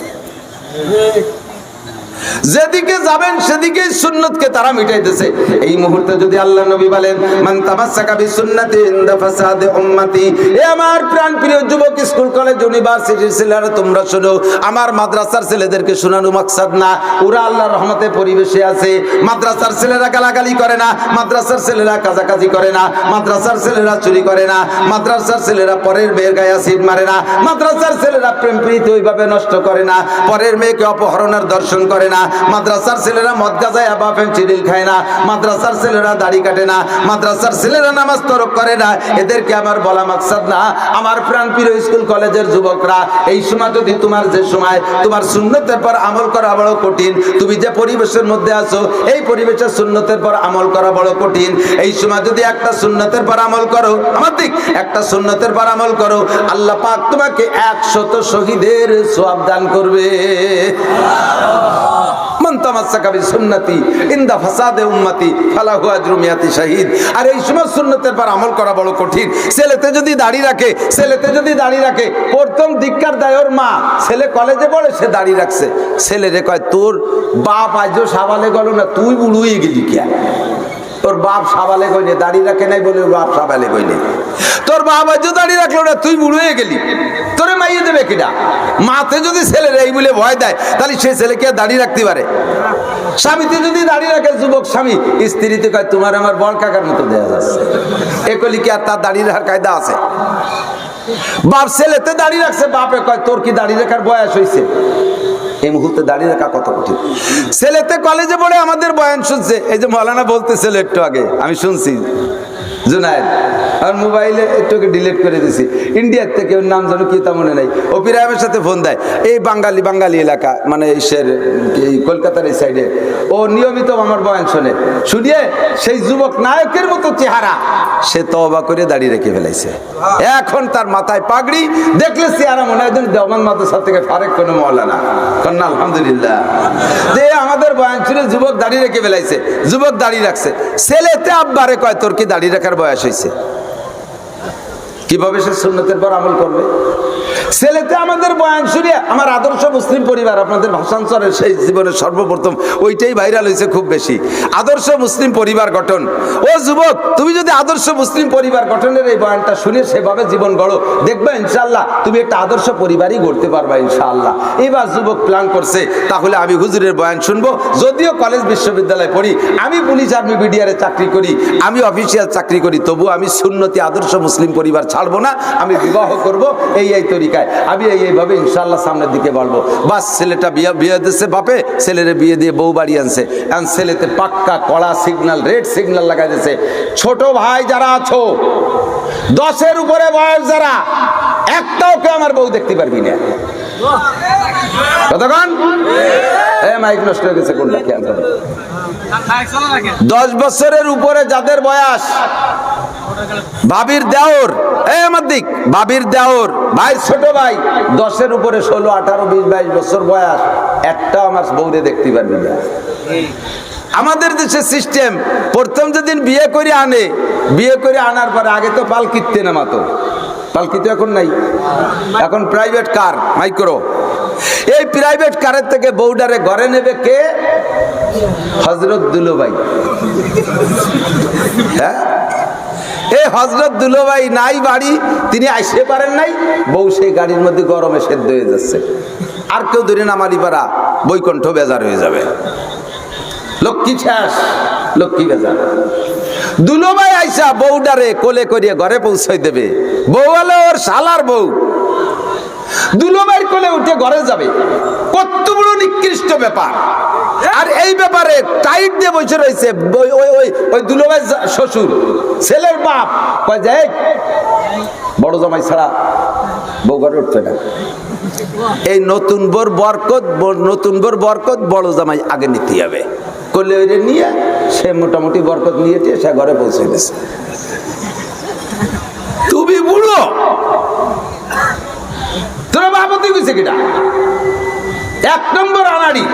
যেদিকে যাবেন সেদিকেই সুন্নতকে তারা মিটাইতেছে। এই মুহূর্তে যদি আল্লাহ নবী বলেন মান তামাসসাকা বিসুন্নতি ইনদা ফাসাদে উম্মতি, এ আমার প্রাণ প্রিয় যুবক, স্কুল কলেজ ইউনিভার্সিটির ছেলেরা তোমরা শোনো, আমার মাদ্রাসার ছেলেদেরকে শোনানো মাকসাদ না। ওরা আল্লাহর রহমতে পরিবেশে আছে। মাদ্রাসার ছেলেরা গালাগালি করে না, মাদ্রাসার ছেলেরা কাজাকাজি করে না, মাদ্রাসার ছেলেরা চুরি করে না, মাদ্রাসার ছেলেরা পরের মেয়ের গায়ে অ্যাসিড মারে না, মাদ্রাসার ছেলেরা প্রেম প্রীতি ওইভাবে নষ্ট করে না, পরের মেয়েকে অপহরণের দর্শন করে না, মাদ্রাসার ছেলেরা মদ গাঁজা ইয়াবা ফেনসিডিল খায় না, মাদ্রাসার ছেলেরা দাড়ি কাটে না, মাদ্রাসার ছেলেরা নামাজ তরক করে না। এদেরকে আমার বলা মাকসাদ না। আমার প্রাণ প্রিয় স্কুল কলেজের যুবকরা, এই সময় যদি তোমার যে সময় তোমার সুন্নতের পর আমল করা বড় কঠিন, তুমি যে পরিবেশের মধ্যে আছো এই পরিবেশের সুন্নতের পর আমল করা বড় কঠিন, এই সময় যদি একটা সুন্নতের পর আমল করো, আমার দিক একটা সুন্নতের পর আমল করো, আল্লাহ পাক তোমাকে 100 শহীদের সওয়াব দান করবে। মান তামাসসাকা বিসুন্নতি ইনদা ফাসাদে উম্মতি ফালাহু আজরু মিয়াতি শাহীদ। আর এই সময় সুন্নতের পর আমল করা বড় কঠিন। ছেলেতে যদি দাড়ি রাখে, প্রথম ধিক্কার দেয় ওর মা। ছেলে কলেজে পড়ে, সে দাড়ি রাখছে, ছেলে রে কয় তোর বাপ আজও সাবালে গেল না, তুই বুড়ুই গেলি কিয়া? তোর বাপ সাবালে গইনে, দাড়ি রাখে নাই বলে বাপ সাবালে গইনে। তোর বাপ আজও দাড়ি রাখলো না, তুই বুড়ো হয়ে গেলি, তোরে মাইয়ে দেবে কিনা? মাতে যদি ছেলের এই বলে ভয় দেয়, তাহলে সে ছেলেকে দাড়ি রাখতে পারে? স্বামীতে যদি দাড়ি রাখে যুবক স্বামী, স্ত্রীতে কয় তোমার আমার বড় কাকার মতো দেয়া যাচ্ছে, একলি কি আর তার দাড়ি রাখার কায়দা আছে? বাপ ছেলেতে দাড়ি রাখছে, বাপে কয় তোর কি দাড়ি রাখার বয়স হয়েছে? এই মুহূর্তে দাঁড়িয়ে রাখা কত কঠিন। ছেলেতে কলেজে পড়ে আমাদের বয়ান শুনছে, এই যে মৌলানা বলতেছিল একটু আগে আমি শুনছি, জুনায়েদ, আর মোবাইলে একটু ডিলিট করে দিছি, ইন্ডিয়ার থেকে, ওর নাম যেন কি তা মনে নাই, ও পিরামের সাথে ফোন দেয়, এই বাঙালি এলাকা, মানে এই কলকাতার এই সাইডে, ও নিয়মিত আমার বয়ান শোনে, শুনিয়ে সেই যুবক নায়কের মতো চেহারা, সে তওবা করে দাঁড়িয়ে রেখে ফেলাইছে। এখন তার মাথায় পাগড়ি, দেখলে চেহারা মনে হয় দেওবন্দ মাদ্রাসা থেকে ফারেক কোনো মৌলানা। কন্যা আলহামদুলিল্লাহ, যে আমাদের বয়ান শুনে যুবক দাঁড়িয়ে রেখে ফেলাইছে, যুবক দাঁড়িয়ে রাখছে। ছেলেতে আব্বারে কয় তোর কি দাঁড়িয়ে রাখার বয়স হয়েছে? কিভাবে সে সুন্নতের পর আমল করবে? ছেলেতে আমাদের বয়ান শুনে আমার আদর্শ মুসলিম পরিবার, আপনাদের ভাষান্তরের সেই জীবনের সর্বপ্রথম ওইটাই ভাইরাল হয়েছে খুব বেশি, আদর্শ মুসলিম পরিবার গঠন। ও যুবক, তুমি যদি আদর্শ মুসলিম পরিবার গঠনের এই বয়ানটা শুনে সেভাবে জীবন গড়ো, দেখবা ইনশাআল্লাহ তুমি একটা আদর্শ পরিবারই গড়তে পারবা ইনশাআল্লাহ। এবার যুবক প্ল্যান করছে, তাহলে আমি হুজুরের বয়ান শুনবো, যদিও কলেজ বিশ্ববিদ্যালয়ে পড়ি, আমি পুলিশ আর্মি বিডিআরে চাকরি করি, আমি অফিসিয়াল চাকরি করি, তবু আমি সুন্নতি আদর্শ মুসলিম পরিবার ছাড়বো না, আমি বিবাহ করব এই তরিকায়, আমি এইভাবে ইনশাআল্লাহ সামনের দিকে বলবো। বাস ছেলেটা বিয়ে দিচ্ছে বাপে, ছেলেরে বিয়ে দিয়ে বউ বাড়ি আনছে, এখন ছেলেতে পাক্কা কড়া সিগন্যাল, রেড সিগন্যাল লাগাই দিচ্ছে। ছোট ভাই যারা আছো, 10-এর উপরে বয়স যারা, একটাও কে আমার বউ দেখতে পারবি না। কতক্ষণ মাইক নষ্ট হয়ে গেছে কোনটা খেয়াল করো। 10 বছরের উপরে যাদের বয়স, ভাবির দেওর, আমার দিক ভাবির দেওর, ভাই ছোট ভাই, 10-এর উপরে 16, 18, 20, 22 বছর বয়স, একটা আমার বউরে দেখতে পারবি না। আমাদের দেশের সিস্টেম, প্রথম যেদিন বিয়ে করে আনে, বিয়ে করে আনার পরে আগে তো পালকিতে নামাতো, পালকিতে এখন নাই, এখন প্রাইভেট কার, মাইক্রো। এই প্রাইভেট কারের থেকে বউডারে ঘরে নেবে কে? হযরত দুলুভাই। হ্যাঁ, এই হযরত দুলুভাই নাই বাড়ি, তিনি আসতে পারেন নাই, বউ সেই গাড়ির মধ্যে গরমে সেদ্ধ হয়ে যাচ্ছে। আর কেউ ধরে নামালি পারা, বৈকুণ্ঠ বেজার হয়ে যাবে, লক্ষ্মী শেষ, লক্ষ্মী বেজার। দুলুভাই আইসা বউডারে কোলে করিয়ে ঘরে পৌঁছাই দেবে, বউ হলো ওর শালার বউ, দুলুভাইয়ের কোলে উঠে ঘরে যাবে, কত বড় নিকৃষ্ট ব্যাপার। আর এই ব্যাপারে টাইট দিয়ে বসে রয়েছে ওই দুলুভাই শ্বশুর, ছেলের বাপ, কয় যে বড় জামাই ছাড়া বউ ঘরে উঠবে না। এই নতুন বোর বরকত বড় জামাই আগে নিতে হবে, করলে ওই নিয়ে সে মোটামুটি বরকত নিয়ে সে ঘরে পৌঁছে গেছে। তুমি বুড়ো, তোরা বাপতি গেছে কিনা, 1 নম্বর আনাড়ি,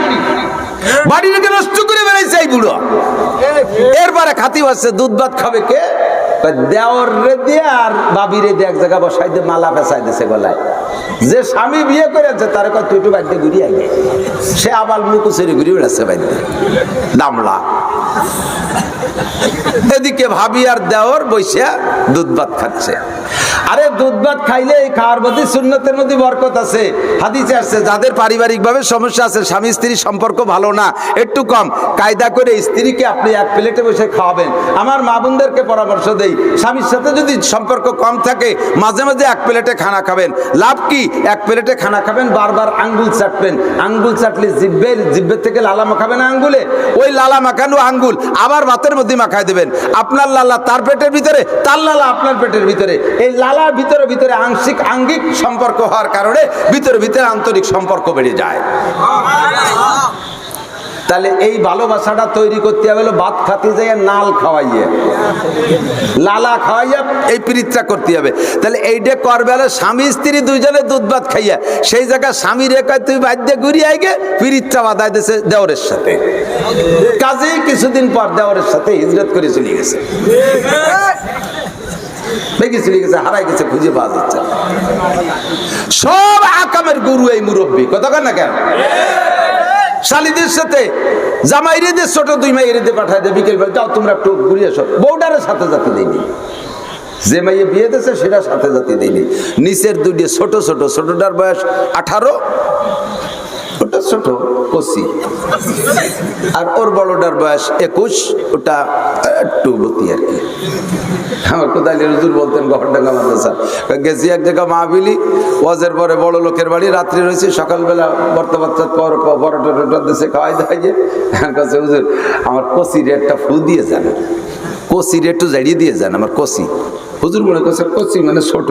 বাড়ি রেখে নষ্ট করে বেড়াইছে এই বুড়ো। এরপরে খাতি বাসছে, দুধ ভাত খাবে কে? দেওর রে দিয়ে আর বাবি রে দিয়ে এক জায়গা বসাই দিয়ে মালা পেঁচাই দিছে গলায়। যে স্বামী বিয়ে করেছে তার কয় তুই একটু বাড়িতে ঘুরিয়ে আগে, সে আবার মুকুচেরি ঘুরিয়ে বেড়াচ্ছে বাড়িতে দামলা। এদিকে ভাবি আর দেওর বৈশা দুধ ভাত খাচ্ছে। আরে দুধ ভাত খাইলে এই খাওয়ার মধ্যে সুন্নতের মধ্যে বরকত আছে। হাদিসে আসছে যাদের পারিবারিক ভাবে সমস্যা আছে, স্বামী স্ত্রীর সম্পর্ক ভালো না, একটু কম, কায়দা করে স্ত্রীকে আপনি এক প্লেটে বসে খাওয়াবেন। আমার মা বোনদেরকে পরামর্শ দেই, স্বামীর সাথে যদি সম্পর্ক কম থাকে মাঝে মাঝে এক প্লেটে খানা খাবেন। লাভ কি? এক প্লেটে খানা খাবেন, বারবার আঙ্গুল চাটবেন, আঙ্গুল চাটলে জিব্বের থেকে লালা মাখাবেন আঙ্গুলে, ওই লালা মাখানো আঙ্গুল আবার ভাতের মধ্যে মাখায় দেবেন। আপনার লালা তার পেটের ভিতরে, তার লালা আপনার পেটের ভিতরে, এই লালার ভিতরে ভিতরে আঙ্গিক সম্পর্ক হওয়ার কারণে ভিতরে ভিতরে আন্তরিক সম্পর্ক বেড়ে যায়। তাহলে এই ভালোবাসাটা তৈরি করতে হবে ভাত খাতে যাইয়া নাল খাওয়াইয়ে, লালা খাওয়াইয়া এই পিরিতটা করতে হবে। তাহলে এইটা করবে হলে স্বামী স্ত্রী দুইজনে দুধ ভাত খাইয়া, সেই জায়গায় স্বামী রেখা তুই বাদ্যে ঘুরিয়ে আইগে পিরিতটা বাঁধাই দিয়েছে দেওরের সাথে। কাজেই কিছুদিন পর দেওরের সাথে হিজরত করে চলে গেছে, চলে গেছে, হারাই গেছে, খুঁজে পাওয়া যাচ্ছে। সব আকামের গুরু এই মুরব্বী, কথা কন না কেন? শালিদের সাথে জামাইরে দিয়ে ছোট 2 মাইয়ের দিয়ে পাঠায় দেয়, বিকেল বেলা যাও তোমরা একটু ঘুরিয়ে এসো। বউটারে সাথে যাতে দেয়নি, যে মাইয়ে বিয়ে দিয়েছে সেটা সাথে যাতে দেয়নি। নিচের 2 ছোট ছোট, ছোটটার বয়স 18, ওটা ছোট কচি, আর ওর বড়টার বয়স 21, ওটা একটু বতি আর কি। আমার কোথায় হুজুর বলতেন গহরডাঙ্গা মাদ্রাসা গেছি এক জায়গা মাহফিলি, ওয়াজের পরে বড় লোকের বাড়ি, রাত্রি রয়েছে, সকালবেলা বর্তমানটা বড়টা দেশে খাওয়াই দেয় যে কাছে হুজুর আমার কচির একটা ফু দিয়ে যান, কচির একটু জাড়িয়ে দিয়ে যান আমার কচি। হুজুর মনে করছে কচি মানে ছোট,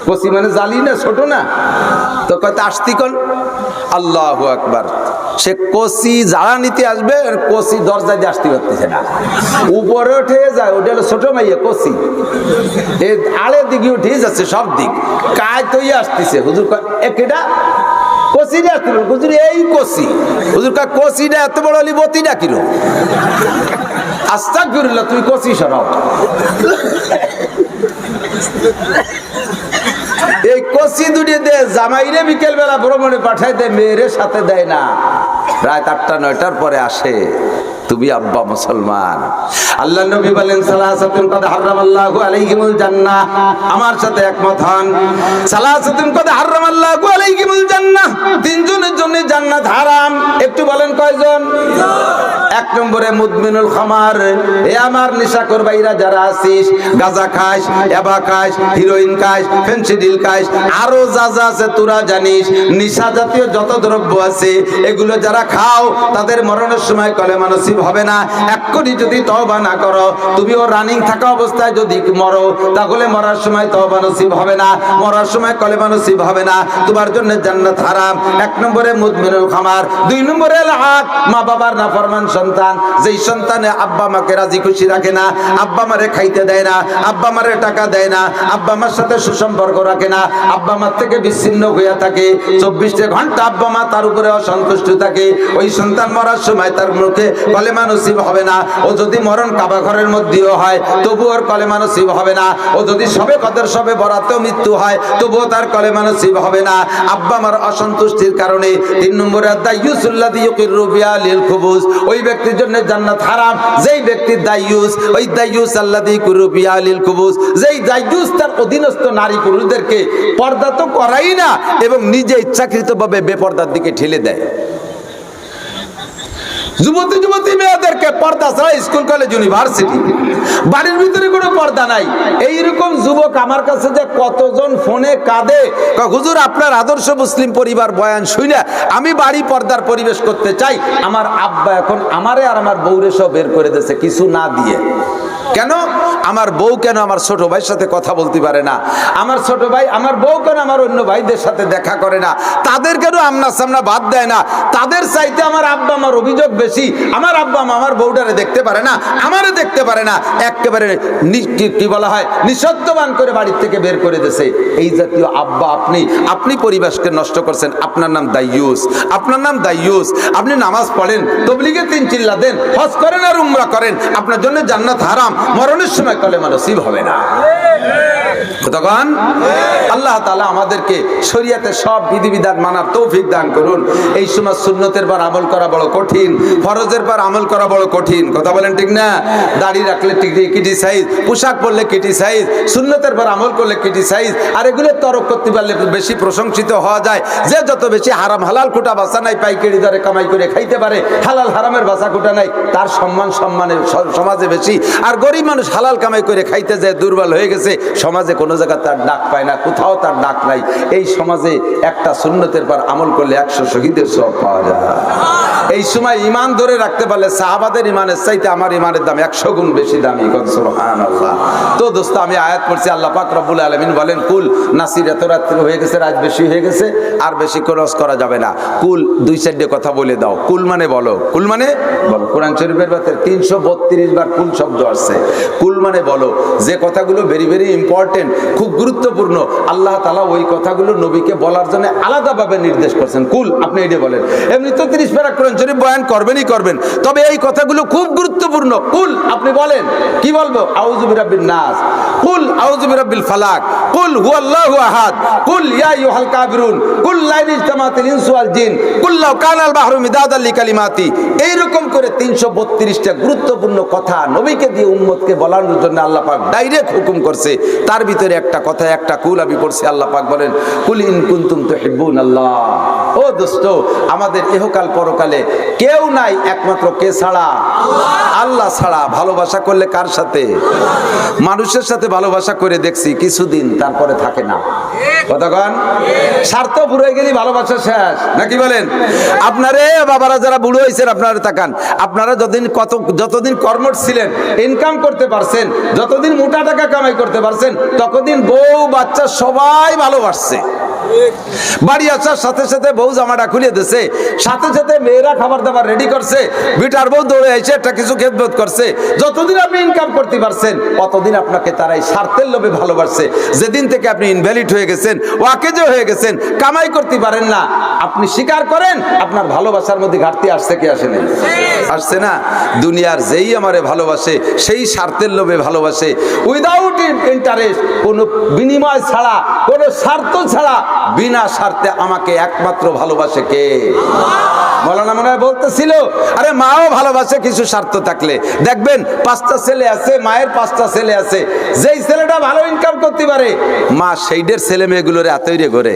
কচি মানে জালি না, ছোট না, তো কত আসতি কোন আল্লাহু আকবার। সে কচি যারা নিতে আসবে, কচি দরজা দিয়ে আসতে পারতেছে না, উপরে উঠে যায়, ওটা হলো ছোট মাইয়া কচি, এই আড়ের দিকে উঠে যাচ্ছে সব দিক, কায় তৈ আসতেছে। হুজুর কেটা কচিটা আসতে পারবে, হুজুর এই কচি। হুজুর কচিটা এত বড় হলি বতিটা কিলো, আস্তাগফিরুল্লাহ, তুই কচি সরাও। এই কচি 2 দে জামাইরে বিকেল বেলা ভ্রমণে পাঠাই দেয়, মেয়েরে সাথে দেয় না, রাত 8টা 9টার পরে আসে। তুমি আব্বা মুসলমান, আল্লাহ নবী বলেন সালাসাতুন কদ হারামাল্লাহু আলাইহিমুল জান্নাহ, আমার সাথে একমত হন। সালাসাতুন কদ হারামাল্লাহু আলাইহিমুল জান্নাহ, 3 জনের জন্য জান্নাত হারাম। একটু বলেন কয়জন? 1 নম্বরে মুদমিনুল খামার, এ আমার নেশাখোর ভাইরা যারা আছিস, গাঁজা খাস, এবা খাস, হিরোইন খাস, ফেন্সিডিল খাস, আরো যা যা আছে তোরা জানিস, নেশা জাতীয় যত দ্রব্য আছে এগুলো যারা খাও তাদের মরণের সময় কলেমা নসিব হবে না। এক্ষুনি যদি তওবা না করো, তুমিও রানিং থাকা অবস্থায় যদি মরো, তাহলে মরার সময় তওবা নসিব হবে না, মরার সময় কলেমা নসিব হবে না, তোমার জন্য জান্নাত হারাম। 1 নম্বরে মুদমিনুল খামার। 2 নম্বরে লাক, মা বাবার নাফরমান সন্তান, যেই সন্তানে আব্বা মাকে রাজি খুশি রাখে না, আব্বা মারে খাইতে দেয় না, আব্বা মারে টাকা দেয় না, আব্বা মার সাথে সুসম্পর্ক রাখে না, আব্বা মার থেকে বিচ্ছিন্ন হয়ে থাকে, 24 ঘন্টা আব্বা মা তার উপরে অসন্তুষ্ট থাকে, ওই সন্তান মরার সময় তার মুখে কলেমা নসিব হবে না। ও যদি মরণ কাবা ঘরের মধ্যেও হয় তবু ওর কলেমা নসিব হবে না। ও যদি সবে কদর সবে বরাতেও মৃত্যু হয় তবুও তার কলেমা নসিব হবে না, আব্বা মার অসন্তুষ্টির কারণে। 3 নম্বরে দাইয়ুসুল্লাযী ইউকিরু বিআলিল খুবুজ, ওই ব্যক্তির জন্য জান্নাত হারাম যেই ব্যক্তি দাইয়ুস, ওই দাইয়ুস আল্লাযী ইউকিরু বিআলিল খুবুজ, যেই দাইয়ুস তার অধীনস্থ নারী পুরুষদেরকে পর্দা তো করাই না এবং নিজে ইচ্ছাকৃতভাবে বেপর্দার দিকে ঠেলে দেয়। যুবতী মেয়েদেরকে পর্দা ছাড়া স্কুল কলেজ ইউনিভার্সিটি, বাড়ির ভিতরে কোনো পর্দা নাই। এইরকম যুবক আমার কাছে যে কতজন ফোনে কাঁদে, হুজুর আপনার আদর্শ মুসলিম পরিবার বয়ান শুনে আমি বাড়ি পর্দার পরিবেশ করতে চাই, আমার আব্বা এখন আমারে আর আমার বউরে সব বের করে দিয়েছে কিছু না দিয়ে। কেন? আমার বউ কেন আমার ছোট ভাইয়ের সাথে কথা বলতে পারে না? আমার ছোট ভাই, আমার বউ কেন আমার অন্য ভাইদের সাথে দেখা করে না? তাদের কেন আমনা সামনা বাদ দেয় না? তাদের চাইতে আমার আব্বা আমার অভিযোগ বেশি। আমার আব্বা আমার বউটারে দেখতে পারে না, আমারে দেখতে পারে না, একেবারে কি বলা হয়, নিঃসত্ববান করে বাড়ির থেকে বের করে দিয়েছে। এই জাতীয় আব্বা আপনি পরিবেশকে নষ্ট করছেন। আপনার নাম দাইয়ুস, আপনার নাম দাইয়ুস। আপনি নামাজ পড়েন, তবলিগে 3 চিল্লা দেন, হজ করেন আর উমরা করেন, আপনার জন্য জান্নাত হারাম, মরণের সময় কলেমা নসিব হবে না। তখন আল্লাহ তাআলা আমাদেরকে শরীয়তে সব বিধিবিধান মানার তৌফিক দান করুন। এই সময় সুন্নতের পর আমল করা বড় কঠিন, ফরজের পর আমল করা বড় কঠিন। কথা বলেন ঠিক না? দাড়ি রাখলে কিটি সাইজ, পোশাক পরলে কিটি সাইজ, সুন্নতের পর আমল করলে কিটি সাইজ। আর এগুলো তরক করতে পারলে বেশি প্রশংসিত হওয়া যায়। যে যত বেশি হারাম হালাল কোটা বাসা নাই, পাইকারি দরে কামাই করে খাইতে পারে, হালাল হারামের বাসা কোটা নাই, তার সম্মানের সমাজে বেশি। আর গরিব মানুষ হালাল কামাই করে খাইতে যায়, দুর্বল হয়ে গেছে, সমাজে কোনো জায়গায় তার ডাক পায় না, কোথাও তার ডাক নাই। এই সমাজে একটা সুন্নতের পর আমল করলে 100 শহীদের সব পাওয়া যায়। এই সময় ইমান ধরে রাখতে পারলে সাহাবাদের ইমানের চাইতে আমার ইমানের দাম 100 গুণ বেশি দামি। সুবহানাল্লাহ। তো দোস্ত, আমি আয়াত পড়ছি, আল্লাহ পাক রব্বুল আলামিন বলেন, কুল নাসির, এত রাত্রি হয়ে গেছে, রাত বেশি হয়ে গেছে, আর বেশি ক্রস করা যাবে না। কুল 2 সাইডে কথা বলে দাও। কুল মানে বলো, কুল মানে বলো। কোরআন শরীফের ভিতরে 332 বার কুল শব্দ আসছে। কুল মানে বলো। যে কথাগুলো ভেরি ভেরি ইম্পর্টেন্ট, খুব গুরুত্বপূর্ণ, আল্লাহ তাআলা ওই কথাগুলো নবীকে বলার জন্য আলাদাভাবে নির্দেশ করছেন। কুল, আপনি এটা বলেন। এমনি তো 30 পারা কোরআন শরীফ বয়ান করবেনই করবেন, তবে এই কথাগুলো খুব গুরুত্বপূর্ণ। কুল, আপনি বলেন। কি বলবো? আউযু বিরাব্বিন নাস, কুল আউযু বিরাব্বিল ফালাক, কুল হুয়াল্লাহু আহাদ, কুল ইয়া আইয়ুহাল কাফিরুন, কুল লা ইজতামাআতিল ইনসু ওয়াল জিন, কুল লাউ কানাল বাহরু মিদাদাল লিকালিমাতি। এইরকম করে 332টা গুরুত্বপূর্ণ কথা নবীকে দিয়ে উম্মতকে বলার জন্য আল্লাহ পাক ডাইরেক্ট হুকুম করছে। তার ভিতরে একটা কথা, একটা কুল আমি পড়ছি। আল্লাহ পাক বলেন, কুল ইন কুনতুম তুহিব্বুনাল্লাহ। ও দোস্ত, আমাদের ইহকাল পরকালে কেউ নাই একমাত্র কে ছাড়া? আল্লাহ ছাড়া। ভালোবাসা করলে কার সাথে? মানুষের সাথে ভালোবাসা করে দেখছি কিছুদিন, তারপরে থাকে না। কতক্ষণ? স্বার্থ পুরো গেলে ভালোবাসা শেষ, নাকি বলেন? আপনারে বাবারা যারা বুড়ো হয়েছেন, আপনারা তাকান, আপনারা যতদিন কর্মঠ ছিলেন, ইনকাম করতে পারছেন, যতদিন মোটা টাকা কামাই করতে পারছেন, ততদিন বউ বাচ্চা সবাই ভালোবাসছে। বাড়ি আসার সাথে সাথে বউ জামাটা খুলে দিছে, সাথে সাথে মেয়েরা খাবার দাবার রেডি করছে, বিটার বউ দৌড়ে এসে একটা কিছু খেদমত করছে। যতদিন আপনি ইনকাম করতে পারছেন, ততদিন আপনাকে তারাই স্বার্থের লোভে ভালোবাসছে। যেদিন থেকে আপনি ইনভ্যালিড হয়ে গেছেন, ওয়াকেজে হয়ে গেছেন, কামাই করতে পারেন না, আপনি স্বীকার করেন আপনার ভালোবাসার মধ্যে ঘাটতি আসছে কি আসে নাই? আসছে না? দুনিয়ার যেই আমারে ভালোবাসে, সেই স্বার্থের লোভে ভালোবাসে, উইদাউট ইন্টারেস্ট, কোনো বিনিময় ছাড়া, কোনো স্বার্থ ছাড়া, বিনা স্বার্থে আমাকে একমাত্র ভালোবাসে কে? মৌলানা মনে হয় বলতেছিল, আরে মাও ভালোবাসে কিছু স্বার্থ থাকলে। দেখবেন 5টা ছেলে আছে, মায়ের 5টা ছেলে আছে, যেই ছেলেটা ভালো ইনকাম করতে পারে, মা সেইদের ছেলে মেয়েগুলোরে আতইরে ঘরে।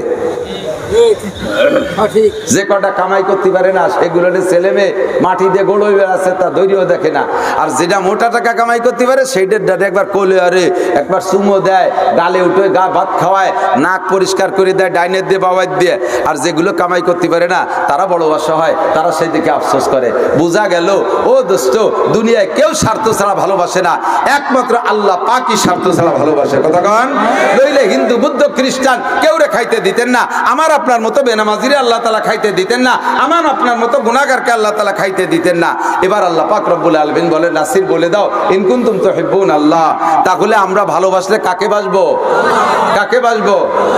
যে কটা কামাই করতে পারে না, সেগুলোর ছেলে মেয়ে মাটি দিয়ে গোড়ই বেড়াচ্ছে, তা ধৈর্য দেখে না। আর যেটা মোটা টাকা কামাই করতে পারে, সেইটার ডাটে একবার কোলে আরে, একবার চুমো দেয়, গালে উঠে গা ভাত খাওয়ায়, নাক পরিষ্কার করে দেয়, ডাইনের দিয়ে বাবাই দিয়ে। আর যেগুলো কামাই করতে পারে না, তারা বড় অসহায়, তারা সেই দিকে আফসোস করে। বোঝা গেল ও দোস্ত, দুনিয়ায় কেউ স্বার্থ ছাড়া ভালোবাসে না, একমাত্র আল্লাহ পাকই স্বার্থ ছাড়া ভালোবাসে। কথা কন? নইলে হিন্দু বুদ্ধ খ্রিস্টান কেউ রে খাইতে দিতেন না, আমার আপনার মতো বেনামাজিরে আল্লাহ তাআলা খাইতে দিতেন না, আমার আপনার মতো গুনাহগারকে আল্লাহ তাআলা খাইতে দিতেন না। এবার আল্লাহ পাক রব্বুল আলামিন বলে, নাসির বলে দাও, ইন কুনতুম তুহিব্বুন আল্লাহ। তাহলে আমরা ভালোবাসলে কাকে বাসবো? কাকে বাসবো?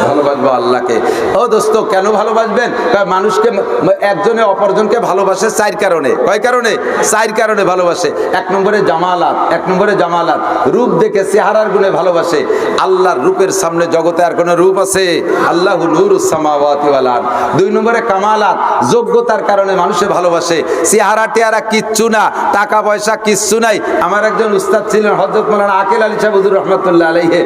ভালোবাসবো আল্লাহকে। ও দোস্ত, কেন ভালোবাসবেন? মানুষকে একজনে অপরজনকে ভালোবাসে 4 কারণে। কয় কারণে? 4 কারণে ভালোবাসে। 1 নম্বরে জামালাত, 1 নম্বরে জামালাত, রূপ দেখে, চেহারার গুণে ভালোবাসে। আল্লাহর রূপের সামনে জগতে আর কোন রূপ আছে? আল্লাহু নূরুস সামাওয়াতি ওয়াল আরদ। 2 নম্বরে কামালাত, যোগ্যতার কারণে মানুষে ভালোবাসে। চেহারা টেহারা কিচ্ছু না, টাকা পয়সা কিচ্ছু নাই। আমার একজন উস্তাদ ছিলেন, হযরত মাওলানা আকিল আলী সাহেব হুজুর রাহমাতুল্লাহ আলাইহি,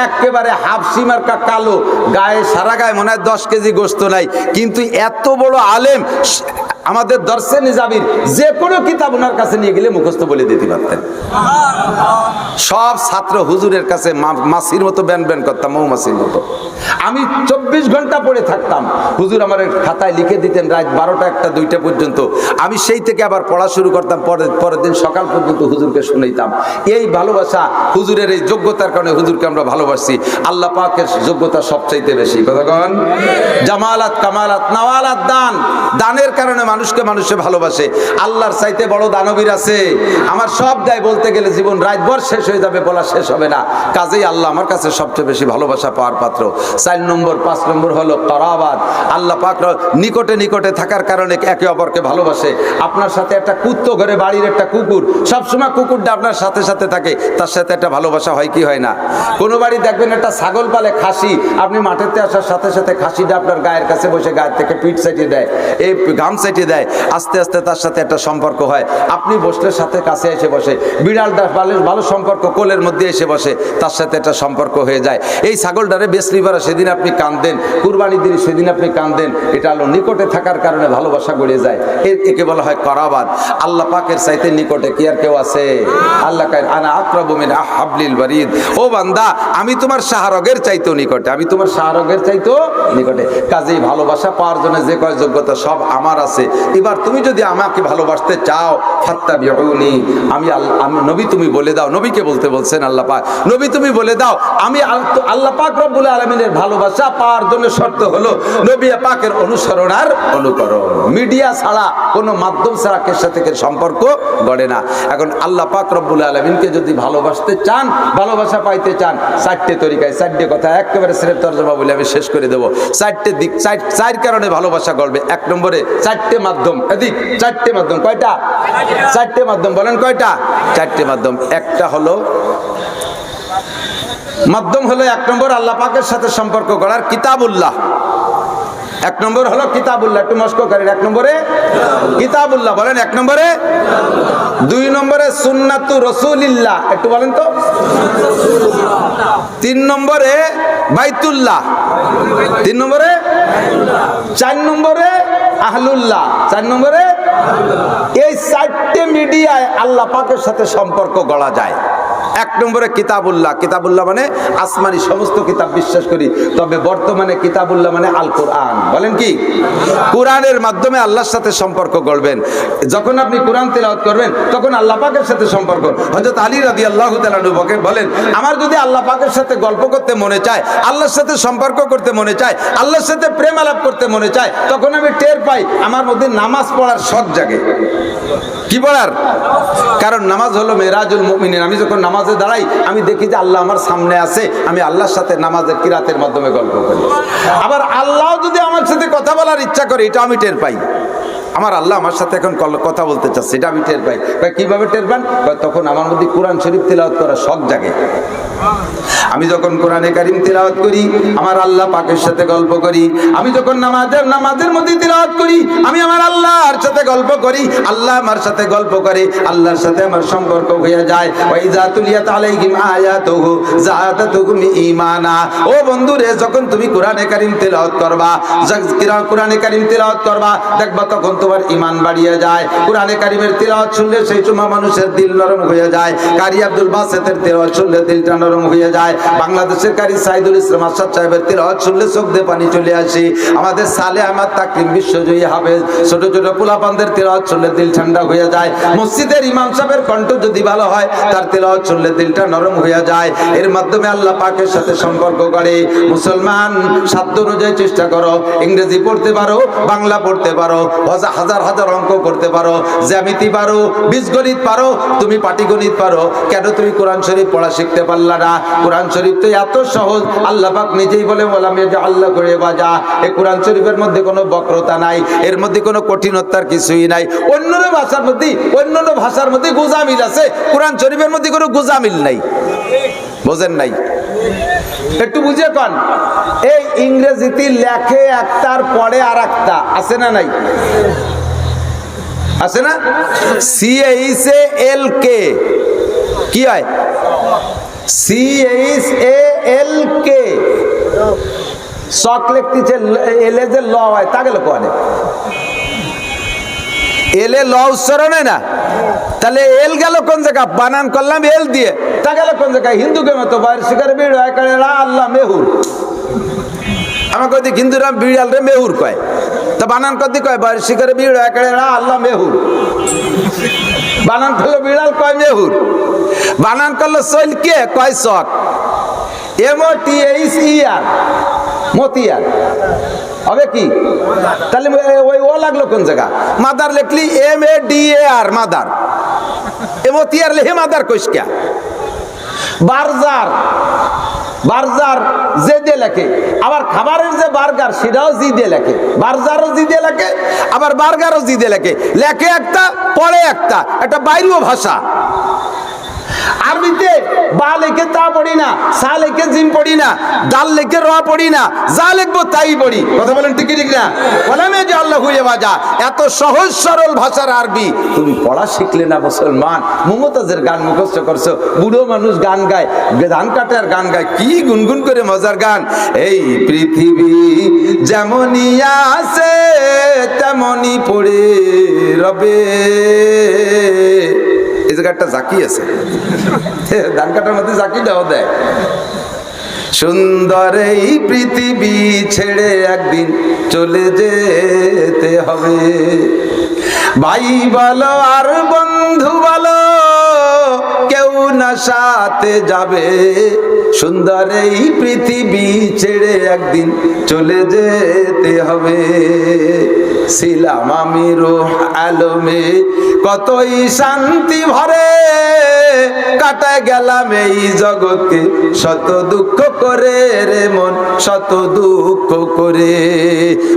একেবারে হাফসি মার্কা কালো, গায়ে সারা গায়ে মনে হয় 10 কেজি গোশত নাই, কিন্তু এত বড় আলেম, আমাদের দর্শে নিজাবির যে কোনো কিতাব ওনার কাছে নিয়ে গেলে মুখস্থ বলে দিতে পারতেন। সব ছাত্র হুজুরের কাছে মাছির মতো ব্যান ব্যান করতাম, মৌমাছির মতো। আমি 24 ঘন্টা পড়ে থাকতাম। করতাম, হুজুর আমার খাতায় লিখে দিতেন রাত 12টা 1টা 2টা পর্যন্ত, আমি সেই থেকে আবার পড়া শুরু করতাম, পরের দিন সকাল পর্যন্ত হুজুরকে শুনাইতাম। এই ভালোবাসা, হুজুরের এই যোগ্যতার কারণে হুজুরকে আমরা ভালোবাসি। আল্লাহ পাকের যোগ্যতা সবচাইতে বেশি, কথা কন। জামালাত কামালাত নওয়ালাত, দান, দানের কারণে মানুষকে মানুষে ভালোবাসে। আল্লাহর চাইতে বড় দানবীর আছে? আমার সব দায় বলতে গেলে জীবন রাতভর শেষ হয়ে যাবে, বলা শেষ হবে না। কাজেই আল্লাহ আমার কাছে সবচেয়ে বেশি ভালোবাসা পাওয়ার পাত্র। 4 নম্বর 5 নম্বর হলো করাবাত। আল্লাহ পাক নিকটে নিকটে থাকার কারণে একে অপরকে ভালোবাসে। আপনার সাথে একটা কুত্তো, ঘরে বাড়ির একটা কুকুর, সবসময় কুকুরটা আপনার সাথে সাথে থাকে, তার সাথে একটা ভালোবাসা হয় কি হয় না? কোনো বাড়ি দেখবেন একটা ছাগল পালে, খাসি, আপনি মাঠেতে আসার সাথে সাথে খাসিটা আপনার গায়ের কাছে বসে গায়ের থেকে পিঠ সাইটে দেয়, এই ঘাম সাইটে দেয়, আস্তে আস্তে তার সাথে একটা সম্পর্ক হয়। আপনি বসলে সাথে কাছে এসে বসে, বিড়ালটা ভালো সম্পর্ক, কোলের মধ্যে এসে বসে, তার সাথে একটা সম্পর্ক হয়ে যায়। এই ছাগলটারে বেচলি পারা সেদিন আপনি কাঁদেন, কুরবানি দিন সেদিন আপনি কাঁদেন, এটা হলো নিকটে থাকার কারণে ভালোবাসা গড়ে যায়। একে বলা হয় করাবাত। আল্লাহ পাকের চাইতে নিকটে কি আর কেউ আছে? আল্লাহ কয় আনা আকরাবু মিন হাবলিল বারিদ। ও বান্দা, আমি তোমার শাহরগের চাইতেও নিকটে, আমি তোমার শাহরগের চাইতেও নিকটে। কাজেই ভালোবাসা পাওয়ার জন্য যে কয় যোগ্যতা সব আমার আছে। এবার তুমি যদি আমাকে ভালোবাসতে চাও, ফাত্তাবিউনি, আমি নবী তুমি বলে দাও, নবীকে বলতে বলছেন আল্লাহ পাক, নবী তুমি বলে দাও, আমি আল্লাহ পাক রব্বুল আলামিনের ভালোবাসা পাওয়ার জন্য শর্ত হলো নবী পাকের অনুসরণ আর অনুকরণ। মিডিয়া ছাড়া, কোনো মাধ্যম ছাড়া কে সাথে কে সম্পর্ক গড়ে না। এখন আল্লাহ পাক রব্বুল আলামিনকে যদি ভালোবাসতে চান, ভালোবাসা পাইতে চান, 4টে তরিকায়, 4টে কথা একেবারে সিরেফ তরজমা বলে আমি শেষ করে দেবো। 4টে দিক, 4 কারণে ভালোবাসা গড়বে। 1 নম্বরে 4টে মাধ্যম, এদিক 4টে মাধ্যম। কয়টা? 4টে মাধ্যম। বলেন কয়টা? 4টে মাধ্যম। একটা হলো মাধ্যম হলো 1 নম্বর আল্লাহ পাকের সাথে সম্পর্ক গড়ার কিতাবুল্লাহ। 1 নম্বর হলো কিতাবুল্লাহ। একটু মস্ক করেন, 1 নম্বরে কিতাবুল্লাহ। বলেন 1 নম্বরে। 2 নম্বরে সুন্নাতু রাসূলিল্লাহ। একটু বলেন তো। 3 নম্বরে বাইতুল্লাহ। 3 নম্বরে। 4 নম্বরে আহলুল্লাহ। 4 নম্বরে। এই 4টে মিডিয়ায় আল্লাহ পাকের সাথে সম্পর্ক গড়া যায়। 1 নম্বরে কিতাবুল্লাহ। কিতাবুল্লাহ মানে আসমানি সমস্ত কিতাব বিশ্বাস করি, তবে বর্তমানে কিতাবুল্লাহ মানে আল কোরআন। বলেন কি? কোরআনের মাধ্যমে আল্লাহর সাথে সম্পর্ক গড়বেন। যখন আপনি কোরআন তেলাওয়াত করবেন তখন আল্লাহ পাকের সাথে সম্পর্ক। হযরত আলী রাদিয়াল্লাহু তাআলা বলেন, আমার যদি আল্লাহ পাকের সাথে গল্প করতে মনে চায়, আল্লাহর সাথে সম্পর্ক করতে মনে চায়, আল্লাহর সাথে প্রেম আলাপ করতে মনে চায়, তখন আমি টের পাই আমার মধ্যে নামাজ পড়ার শখ জাগে। কি পড়ার? কারণ নামাজ হলো মেরাজুল মুমিনিন। আমি যখন নামাজে দাঁড়াই, আমি দেখি যে আল্লাহ আমার সামনে আছে, আমি আল্লাহর সাথে নামাজের কিরাতের মাধ্যমে গল্প করি। আবার আল্লাহ যদি আমার সাথে কথা বলার ইচ্ছা করে, এটা আমি টের পাই। আমার আল্লাহ আমার সাথে এখন কথা বলতে চাচ্ছে, এটা আমি টের পাই। কিভাবে টের পান? তখন আমার মধ্যে কোরআন শরীফ তিলাওয়াত করার শখ জাগে। আমি যখন কোরআনে কারীম তিলাওয়াত করি, আমার আল্লাহ পাকের সাথে গল্প করি। আমি যখন নামাজের মধ্যে তিলাওয়াত করি, আমি আমার আল্লাহর সাথে গল্প করি, আল্লাহ আমার সাথে গল্প করে, আল্লাহর সাথে আমার সম্পর্ক হয়ে যায়। ওয়াইযা তুলিয়াত আলাইহিম আয়াতুহু যাআদাতুকুম ঈমানা। ও বন্ধুরে, যখন তুমি কোরআনে কারীম তিলাওয়াত করবা, কোরআনে কারীম তিলাওয়াত করবা, দেখবা তখন তোমার ঈমান বাড়িয়ে যায়। কোরআনে কারীমের তিলাওয়াত শুনলে সেই সময় মানুষের দিল নরম হয়ে যায়। কারি আব্দুল বাসেতের তিলাওয়াত শুনলে দিলটা নরম হয়ে যায়। বাংলাদেশের কারি সাইদুল ইসলাম আসাদ সাহেবের তিলাওয়াত শুনলে চোখ দিয়ে পানি চলে আসে। আমাদের সালে আহমদ তাকরিম বিশ্বজয়ী হাফেজ ছোট ছোট পোলাপানদের তিলাওয়াত শুনলে দিল ঠান্ডা হয়ে যায়। মসজিদের ইমাম সাহেবের কণ্ঠ যদি ভালো হয়, তার তিলাওয়াত শুনলে দিলটা নরম হয়ে যায়। এর মাধ্যমে আল্লাহ পাকের সাথে সম্পর্ক করে। মুসলমান, সাধ্য অনুযায়ী চেষ্টা করো, ইংরেজি পড়তে পারো, বাংলা পড়তে পারো, হাজার হাজার অঙ্ক করতে পারো, জ্যামিতি পারো, বীজগণিত পারো, তুমি পাটিগণিত পারো, কেন তুমি কোরআন শরীফ পড়া শিখতে পারলা না? কোরআন শরীফ তো এত সহজ। আল্লাহ পাক নিজেই বলে, বললাম যে আল্লাহ করে বাজা। এই কোরআন শরীফের মধ্যে কোনো বক্রতা নাই, এর মধ্যে কোনো কঠিনতার কিছুই নাই। অন্যান্য ভাষার মধ্যে গুজামিল আছে, কোরআন শরীফের মধ্যে কোনো গুজামিল নাই। বোঝেন নাই? একটু বুঝে কন। এই ইংরেজিতে লেখে একটার পরে আর একটা, আছে না নাই? আছে না? CHALK কি হয়? CHALK শক লিখতেছে, এলে যে ল হয় তা গেল কোয়ানে, এলে ল উচ্চারণ হয় না, তাহলে এল গেল কোন জায়গা? বানান করলাম এল দিয়ে, তা গেল কোন জায়গায়? হিন্দু কে মতো বাইরে শিকার বের হয় করে আল্লাহ মেহুর। আমাকে কইতে হিন্দুরা বিড়াল রে মেহুর কয়, তা বানান কদি কয় বার্ষি করে বিড় একেবারে না আল্লাহ মেহুর, বানান করলো বিড়াল কয় মেহুর, বানান করলো সৈল কে কয় চক, MOTHER মতিয়ার হবে কি? তাহলে ওই ও লাগলো কোন জায়গা? মাদার লেখলি MADAR মাদার, মতিয়ার লেহে মাদার কইসকা। বার্জার, বার্জার যে দিয়ে লেখে, আবার খাবারের যে বার্গার সেটাও জি দিয়ে লেখে, বার্জারও জি দিয়ে লেখে, আবার বার্গারও জি দিয়ে লেখে, লেখে একটা পড়ে একটা, একটা বাইরেও ভাষা। আরবিতে বা লেখে তা পড়ি না, সা লেখে জিম পড়ি না, দাল লেখে র পড়ি না, যা লিখবো তাই পড়ি। কথা বলেন ঠিক ঠিক না? বলেন যে আল্লাহ হুয়ে বাজা, এত সহজ সরল ভাষার আরবি তুমি পড়া শিখলে না মুসলমান। মুমতাজের গান মুখস্থ করছো, বুড়ো মানুষ গান গায়, ধান কাটার গান গায়, কি গুনগুন করে মজার গান। এই পৃথিবী যেমনই আছে তেমনই পড়ে রবে, এই জায়গাটা জাকি আছে, ধান কাটার মধ্যে জাকি দেওয়া দেয়। সুন্দর এই পৃথিবী ছেড়ে একদিন চলে যেতে হবে, ভাই বলো আর বন্ধু বলো কেউ না সাথে যাবে, সুন্দর এই পৃথিবী ছেড়ে একদিন চলে যেতে হবে। ছিলাম আমি রূহ আলমে কতই শান্তি ভরে, কাটায় গেলাম এই জগৎকে শত দুঃখ করে রে মন, শত দুঃখ করে।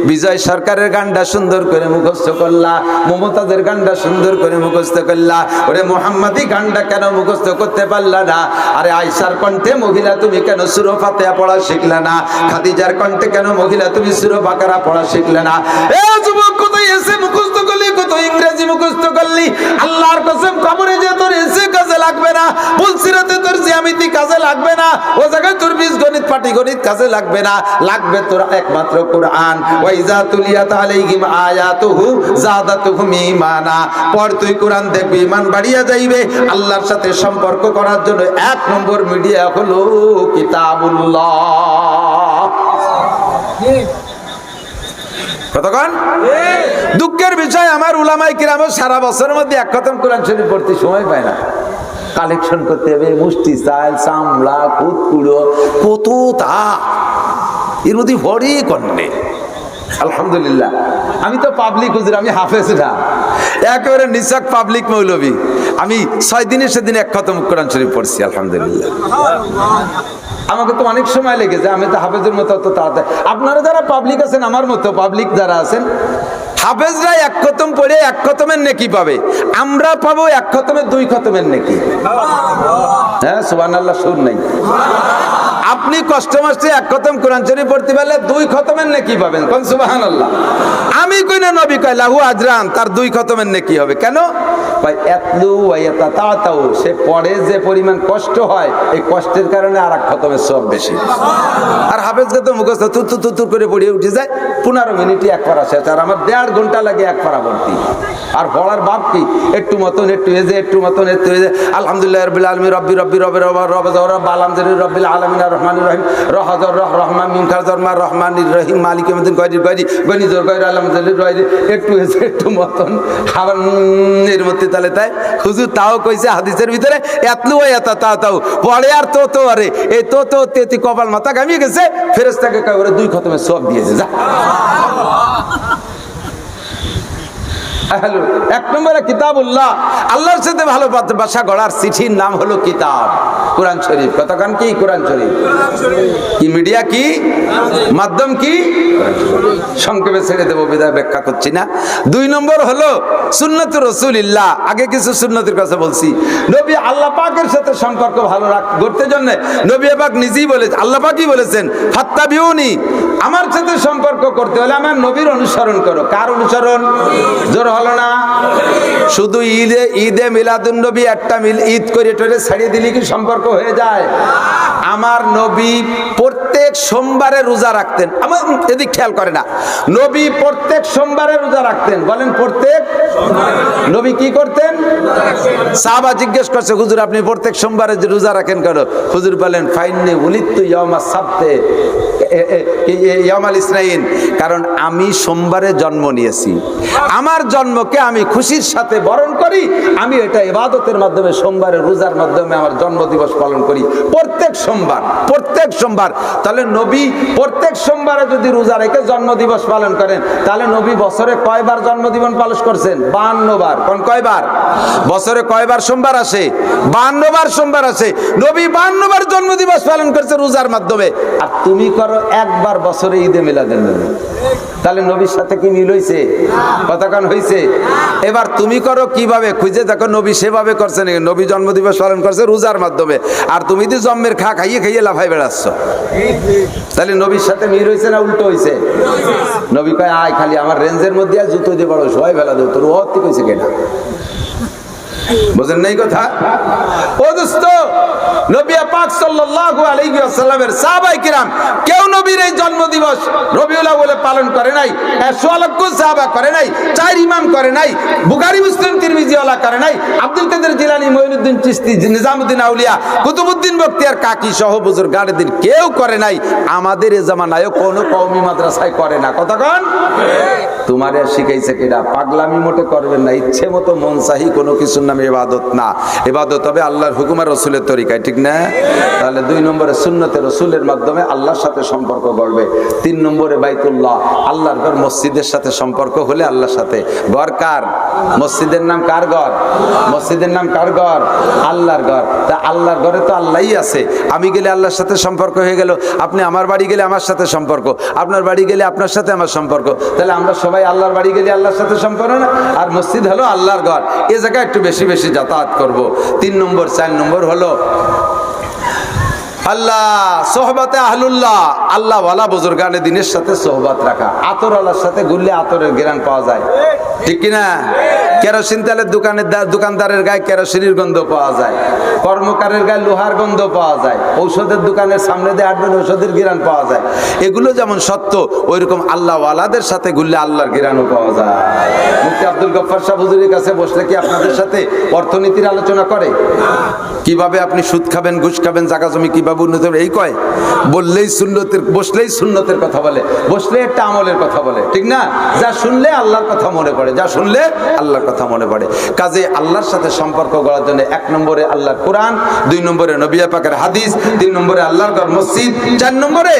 বিজয় সরকারের গানটা সুন্দর করে মুখস্থ করলা, মমতাজের গানটা সুন্দর করে মুখস্থ করলা, ওরে মোহাম্মদী গানটা কেন মুখস্থ করতে পারলা না? আরে আয়েশার কণ্ঠে মহিলা তুমি কেন সূরা ফাতিহা পড়া শিখলে না? খাদিজার কণ্ঠে কেন মহিলা তুমি সূরা বাকারা পড়া শিখলে না? এ যুবক, কোথায় এসে মুখস্থ করলি, কত ইংরেজি মুখস্থ করলি, আল্লাহর কসম কবরে যে তোর এসে কাজে লাগবে না, পুলসিরাতে তোর জ্যামিতি কাজে লাগবে না, ও জায়গায় তোর বীজগণিত পাটিগণিত কাজে লাগবে না, লাগবে তোর একমাত্র কোরআন। ওয়াইজা তুলিয়াত আলাইহিম আয়াতুহু যাদাতুহুম ঈমানা, পড় তুই কোরআন দেখবি ঈমান বাড়িয়া যাইবে। আল্লাহর সাথে সম্পর্ক করার জন্য এক নম্বর মিডিয়া হলো কিতাবুল্লাহ। কতক্ষণ? দুঃখের বিষয় আমার উলামায়ে কিরাম সারা বছরের মধ্যে এক খতম কোরআন শরীফ পড়তে সময় পায় না, কালেকশন করতে হবে, মুষ্টি চাল চামড়া কুতকুড়ো কত তা, এর মধ্যে ভরে কন্যে। আলহামদুলিল্লাহ, আমি তো পাবলিক হুজুর, আমি হাফেজ না, একেবারে নিছক পাবলিক মৌলবী। আমি 6 দিনে সেদিন এক খতম কোরআন শরীফ পড়ছি আলহামদুলিল্লাহ। আমাকে তো অনেক সময় লেগেছে, আমি তো হাফেজের মতো অত তাড়াতাড়ি। আপনারা যারা পাবলিক আছেন, আমার মতো পাবলিক যারা আছেন, হাফেজরা এক খতম পড়ে এক খতমের নেকি পাবে, আমরা পাবো এক খতমের 2 খতমের নেকি। হ্যাঁ, সুবহানাল্লাহ, সুর নাই। আপনি কষ্ট মাসে এক খতম কোরআন শরীফ পড়তে পারলে 2 খতমের নেকি পাবেন, কোন সুবহানাল্লাহ। আমি কই না, নবী কয় লাহু আজরান, তার 2 খতমের নেকি হবে। কেন? ভাই এতলু ওয়া ইয়াতাতাউ, সে পড়ে যে পরিমাণ কষ্ট হয়, এই কষ্টের কারণে আর এক খতমের সওয়াব বেশি। আর হাফেজকে তো মুখস্থ তুর করে পড়িয়ে উঠে যায়, 15 মিনিটে এক পারা শেষ, আর আমার 1.5 ঘন্টা লাগে এক পারা ভর্তি। আর পড়ার ভাব কি, একটু মতন একটু এজে, একটু মতন একটু এজে, আলহামদুলিল্লাহ রাব্বিল আলামিন রব্বি রব্বি রব্বির রব রব আলামজারি রব্বিল আলামিন রহমানির রহিম রহজর রহমান মিন খাজর মা রহমানির রহিম মালিক ইয়াউমিদ্দিন গায়রি গায়রি গনি জোর গায়রি আলামজারি গায়রি, একটু এজে একটু মতন আবার এর মধ্যে তালে তাই হুজুর তাও কইছে হাদিসের ভিতরে এতলু ওয়াতা তাও পড়ে আর তো আরে এই তো তেতি কপাল মাথা গামিয়ে গেছে, ফেরেশতাকে কয় ওরে 2 খতমের সওয়াব দিয়েছে যা। এক নম্বরে কিতাবুল্লাহ, আল্লাহর সাথে ভালোবাসা গড়ার চিঠির নাম হলো কিতাব, কোরআন শরীফ। কতক্ষণ কি কোরআন শরীফ? কি মিডিয়া, কি মাধ্যম, কি সংক্ষেপে ছেড়ে দেবো, বিদায় ব্যাখ্যা করছি না। 2 নম্বর হলো সুন্নাত রাসূলুল্লাহ। আগে কিছু সুন্নতের কথা বলছি। নবী আল্লাহ পাকের সাথে সম্পর্ক ভালো করতে জন্য নবী পাক নিজেই বলেছেন, আল্লাহ পাকই বলেছেন ফাত্তাবিউনি, আমার সাথে সম্পর্ক করতে হলে আমার নবীর অনুসরণ করো। কার অনুসরণ? জোর হলো না? শুধু ঈদে মিলাদুন নবী একটা ঈদ করে টোরে ছাড়িয়ে দিলে কি সম্পর্ক সম্পর্ক হয়ে যায়? আমার নবী প্রত্যেক সোমবারে রোজা রাখতেন। আমার এদিক খেয়াল করে না, নবী প্রত্যেক সোমবারে রোজা রাখতেন। বলেন প্রত্যেক নবী কি করতেন? সাহাবা জিজ্ঞেস করছে, হুজুর আপনি প্রত্যেক সোমবারে যে রোজা রাখেন কেন? হুজুর বলেন ফাইন্নি উলিদতু ইয়াউমাস সাবতে ইয়াউমাল ইসনাইন, কারণ আমি সোমবারে জন্ম নিয়েছি, আমার জন্মকে আমি খুশির সাথে বরণ করি, আমি এটা ইবাদতের মাধ্যমে সোমবারে রোজার মাধ্যমে আমার জন্মদিবস পালন করি প্রত্যেক সোমবার, প্রত্যেক সোমবার। তাহলে নবী প্রত্যেক সোমবারে যদি রোজা রেখে জন্মদিবস পালন করেন, তাহলে নবী বছরে কয়বার জন্মদিবস পালন করছেন? 52 বার। কোন কয়বার? বছরে কয়বার সোমবার আসে? 52 বার সোমবার আসে। নবী 52 বার জন্মদিবস পালন করছে রোজার মাধ্যমে, আর তুমি করো একবার বছরে ঈদে মিলাদুন নবী। তাহলে নবীর সাথে কি মিল হইছে? কতক্ষণ হইছে? এবার তুমি করো কিভাবে? খুঁজে দেখো নবী সেভাবে করছে নাকি? নবী জন্মদিবস পালন করছে রোজার মাধ্যমে, আর তুমি তো জন্মের খাইয়ে খাইয়ে লাফাই বেড়াচ্ছ। তাহলে নবীর সাথে মিল হইছে না উল্টো হইছে? নবী কয় আয় খালি আমার রেঞ্জের মধ্যে আর জুতো দিয়ে বড় সবাই ফেলা দেব, তোর ওর ঠিক হয়েছে কেনা? বুঝেন নাই কথা? ও দোস্ত, নবী পাক সাল্লাল্লাহু আলাইহি ওয়াসাল্লামের সাহাবায়ে কিরাম কেউ নবীর এই জন্মদিবস রবিউল আউয়ালে পালন করে নাই। 100 লক্ষ সাহাবা করে নাই, 4 ইমাম করে নাই, বুখারী মুসলিম তিরমিজি ওয়ালা করে নাই, আব্দুল কাদের জিলানী, মঈনুদ্দিন চিশতি, নিজামউদ্দিন আউলিয়া, কুতুবউদ্দিন বখতিয়ার কাকি সহ বুজুর্গানদের কেউ করে নাই। আমাদের এই জামানায় কোন কওমি মাদ্রাসায় করে না। কতক্ষণ তোমারে শিখাইছে কিনা? পাগলামি মোটে করবেন না, ইচ্ছে মতো মন চাহি কোনো কিছুর নামে ইবাদত না। ইবাদত হবে আল্লাহর হুকুম আর রাসূলের তরিকায়, ঠিক না? তাহলে 2 নম্বরে সুন্নতে রাসূলের মাধ্যমে আল্লাহর সাথে সম্পর্ক গড়বে। 3 নম্বরে বাইতুল্লাহ, আল্লাহর ঘর, মসজিদের সাথে সম্পর্ক হলে আল্লাহর সাথে। ঘর কার? মসজিদের নাম কার ঘর? মসজিদের নাম কার ঘর? আল্লাহর ঘর। তা আল্লাহর ঘরে তো আল্লাহই আছে। আমি গেলে আল্লাহর সাথে সম্পর্ক হয়ে গেল, আপনি আমার বাড়ি গেলে আমার সাথে সম্পর্ক, আপনার বাড়ি গেলে আপনার সাথে আমার সম্পর্ক। তাহলে আমরা সবাই আল্লাহর বাড়ি গেলে আল্লাহর সাথে সম্পর্ক না? আর মসজিদ হলো আল্লাহর ঘর, এই জায়গায় একটু বেশি বেশি যাতায়াত করব। 3 নম্বর 4 নম্বর হলো আল্লাহ সোহবতে আহলুল্লাহ, আল্লাহ ওয়ালা বুজুর্গানে দিনের সাথে সোহবত রাখা। আতর আল্লাহর সাথে ঘুরলে আতরের ঘ্রাণ পাওয়া যায়, ঠিক কিনা? কেরোসিন তেলের দোকানদারের গায়ে কেরোসিনের গন্ধ পাওয়া যায়, কর্মকারের গায়ে লোহার গন্ধ পাওয়া যায়, ঔষধের দোকানের সামনে দিয়ে হাঁটবেন ঔষধের ঘ্রাণ পাওয়া যায়। এগুলো যেমন সত্য, ওইরকম আল্লাহ ওয়ালাদের সাথে ঘুরলে আল্লাহর ঘ্রাণও পাওয়া যায়। মুফতি আব্দুল গফফার সাহেব হুজুরের কাছে বসলে কি আপনাদের সাথে অর্থনীতির আলোচনা করে? কিভাবে আপনি সুদ খাবেন, ঘুষ খাবেন, জায়গা জমি কিভাবে উন্নত হবে এই কয়? বললেই সুন্নতের, বসলেই সুন্নতের কথা বলে, বসলে একটা আমলের কথা বলে, ঠিক না? যা শুনলে আল্লাহর কথা মনে পড়ে, যা শুনলে আল্লাহর কথা মনে পড়ে। কাজে আল্লাহর সাথে সম্পর্ক গড়ার জন্য 1 নম্বরে আল্লাহর কোরআন, 2 নম্বরে নবী পাকের হাদিস, 3 নম্বরে আল্লাহর ঘর মসজিদ, 4 নম্বরে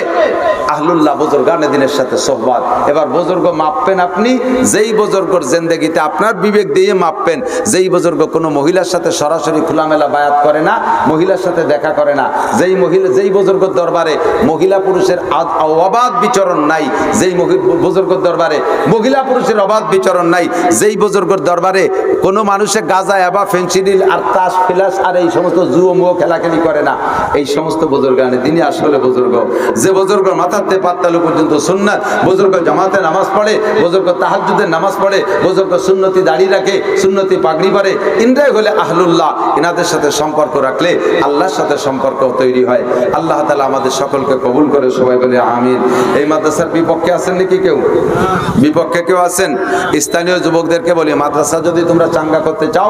আহলুল্লাহ বুজুর্গানে দিনের সাথে সোহবত। এবার বুজুর্গ মাপবেন আপনি, যেই বুজুর্গর জিন্দেগিতে আপনার বিবেক দিয়ে মাপবেন। যেই বুজুর্গ কোনো মহিলার সাথে সরাসরি খোলামেলা বায়াত করে না, মহিলার সাথে দেখা করে না, যেই বুজুর্গর দরবারে মহিলা পুরুষের অবাধ বিচরণ নাই, যেই বুজুর্গর দরবারে মহিলা পুরুষের অবাধ বিচরণ নাই, যেই বুজুর্গর দরবারে কোনো মানুষের গাঁজা এবা ফেন্সিডিল আর তাস ফিলাস আর এই সমস্ত জুয়ো মুয়ো খেলাখেলি করে না, এই সমস্ত বুজুর্গানে তিনি আসলে বুজুর্গ। যে বুজুর্গ মাথাতে পাত্তালু পর্যন্ত সুন্নাত, বুজুর্গ জামাতে নামাজ পড়ে, বুজুর্গ তাহাজ্জুদের নামাজ পড়ে, বুজুর্গ সুন্নতি দাড়ি রাখে, সুন্নতি পাগড়ি পরে, ইনরাই হলে আহলুল্লাহ। ইনাদের সাথে সম্পর্ক রাখলে আল্লাহর সাথে সম্পর্ক তৈরি হয়। আল্লাহ তাআলা আমাদের সকলকে কবুল করে, সবাই বলে আমিন। এই মাদ্রাসার বিপক্ষে আছেন নাকি কেউ? বিপক্ষে কেউ আছেন? স্থানীয় যুবকদেরকে বলি, মাদ্রাসা যদি তোমরা চাঙ্গা করতে চাও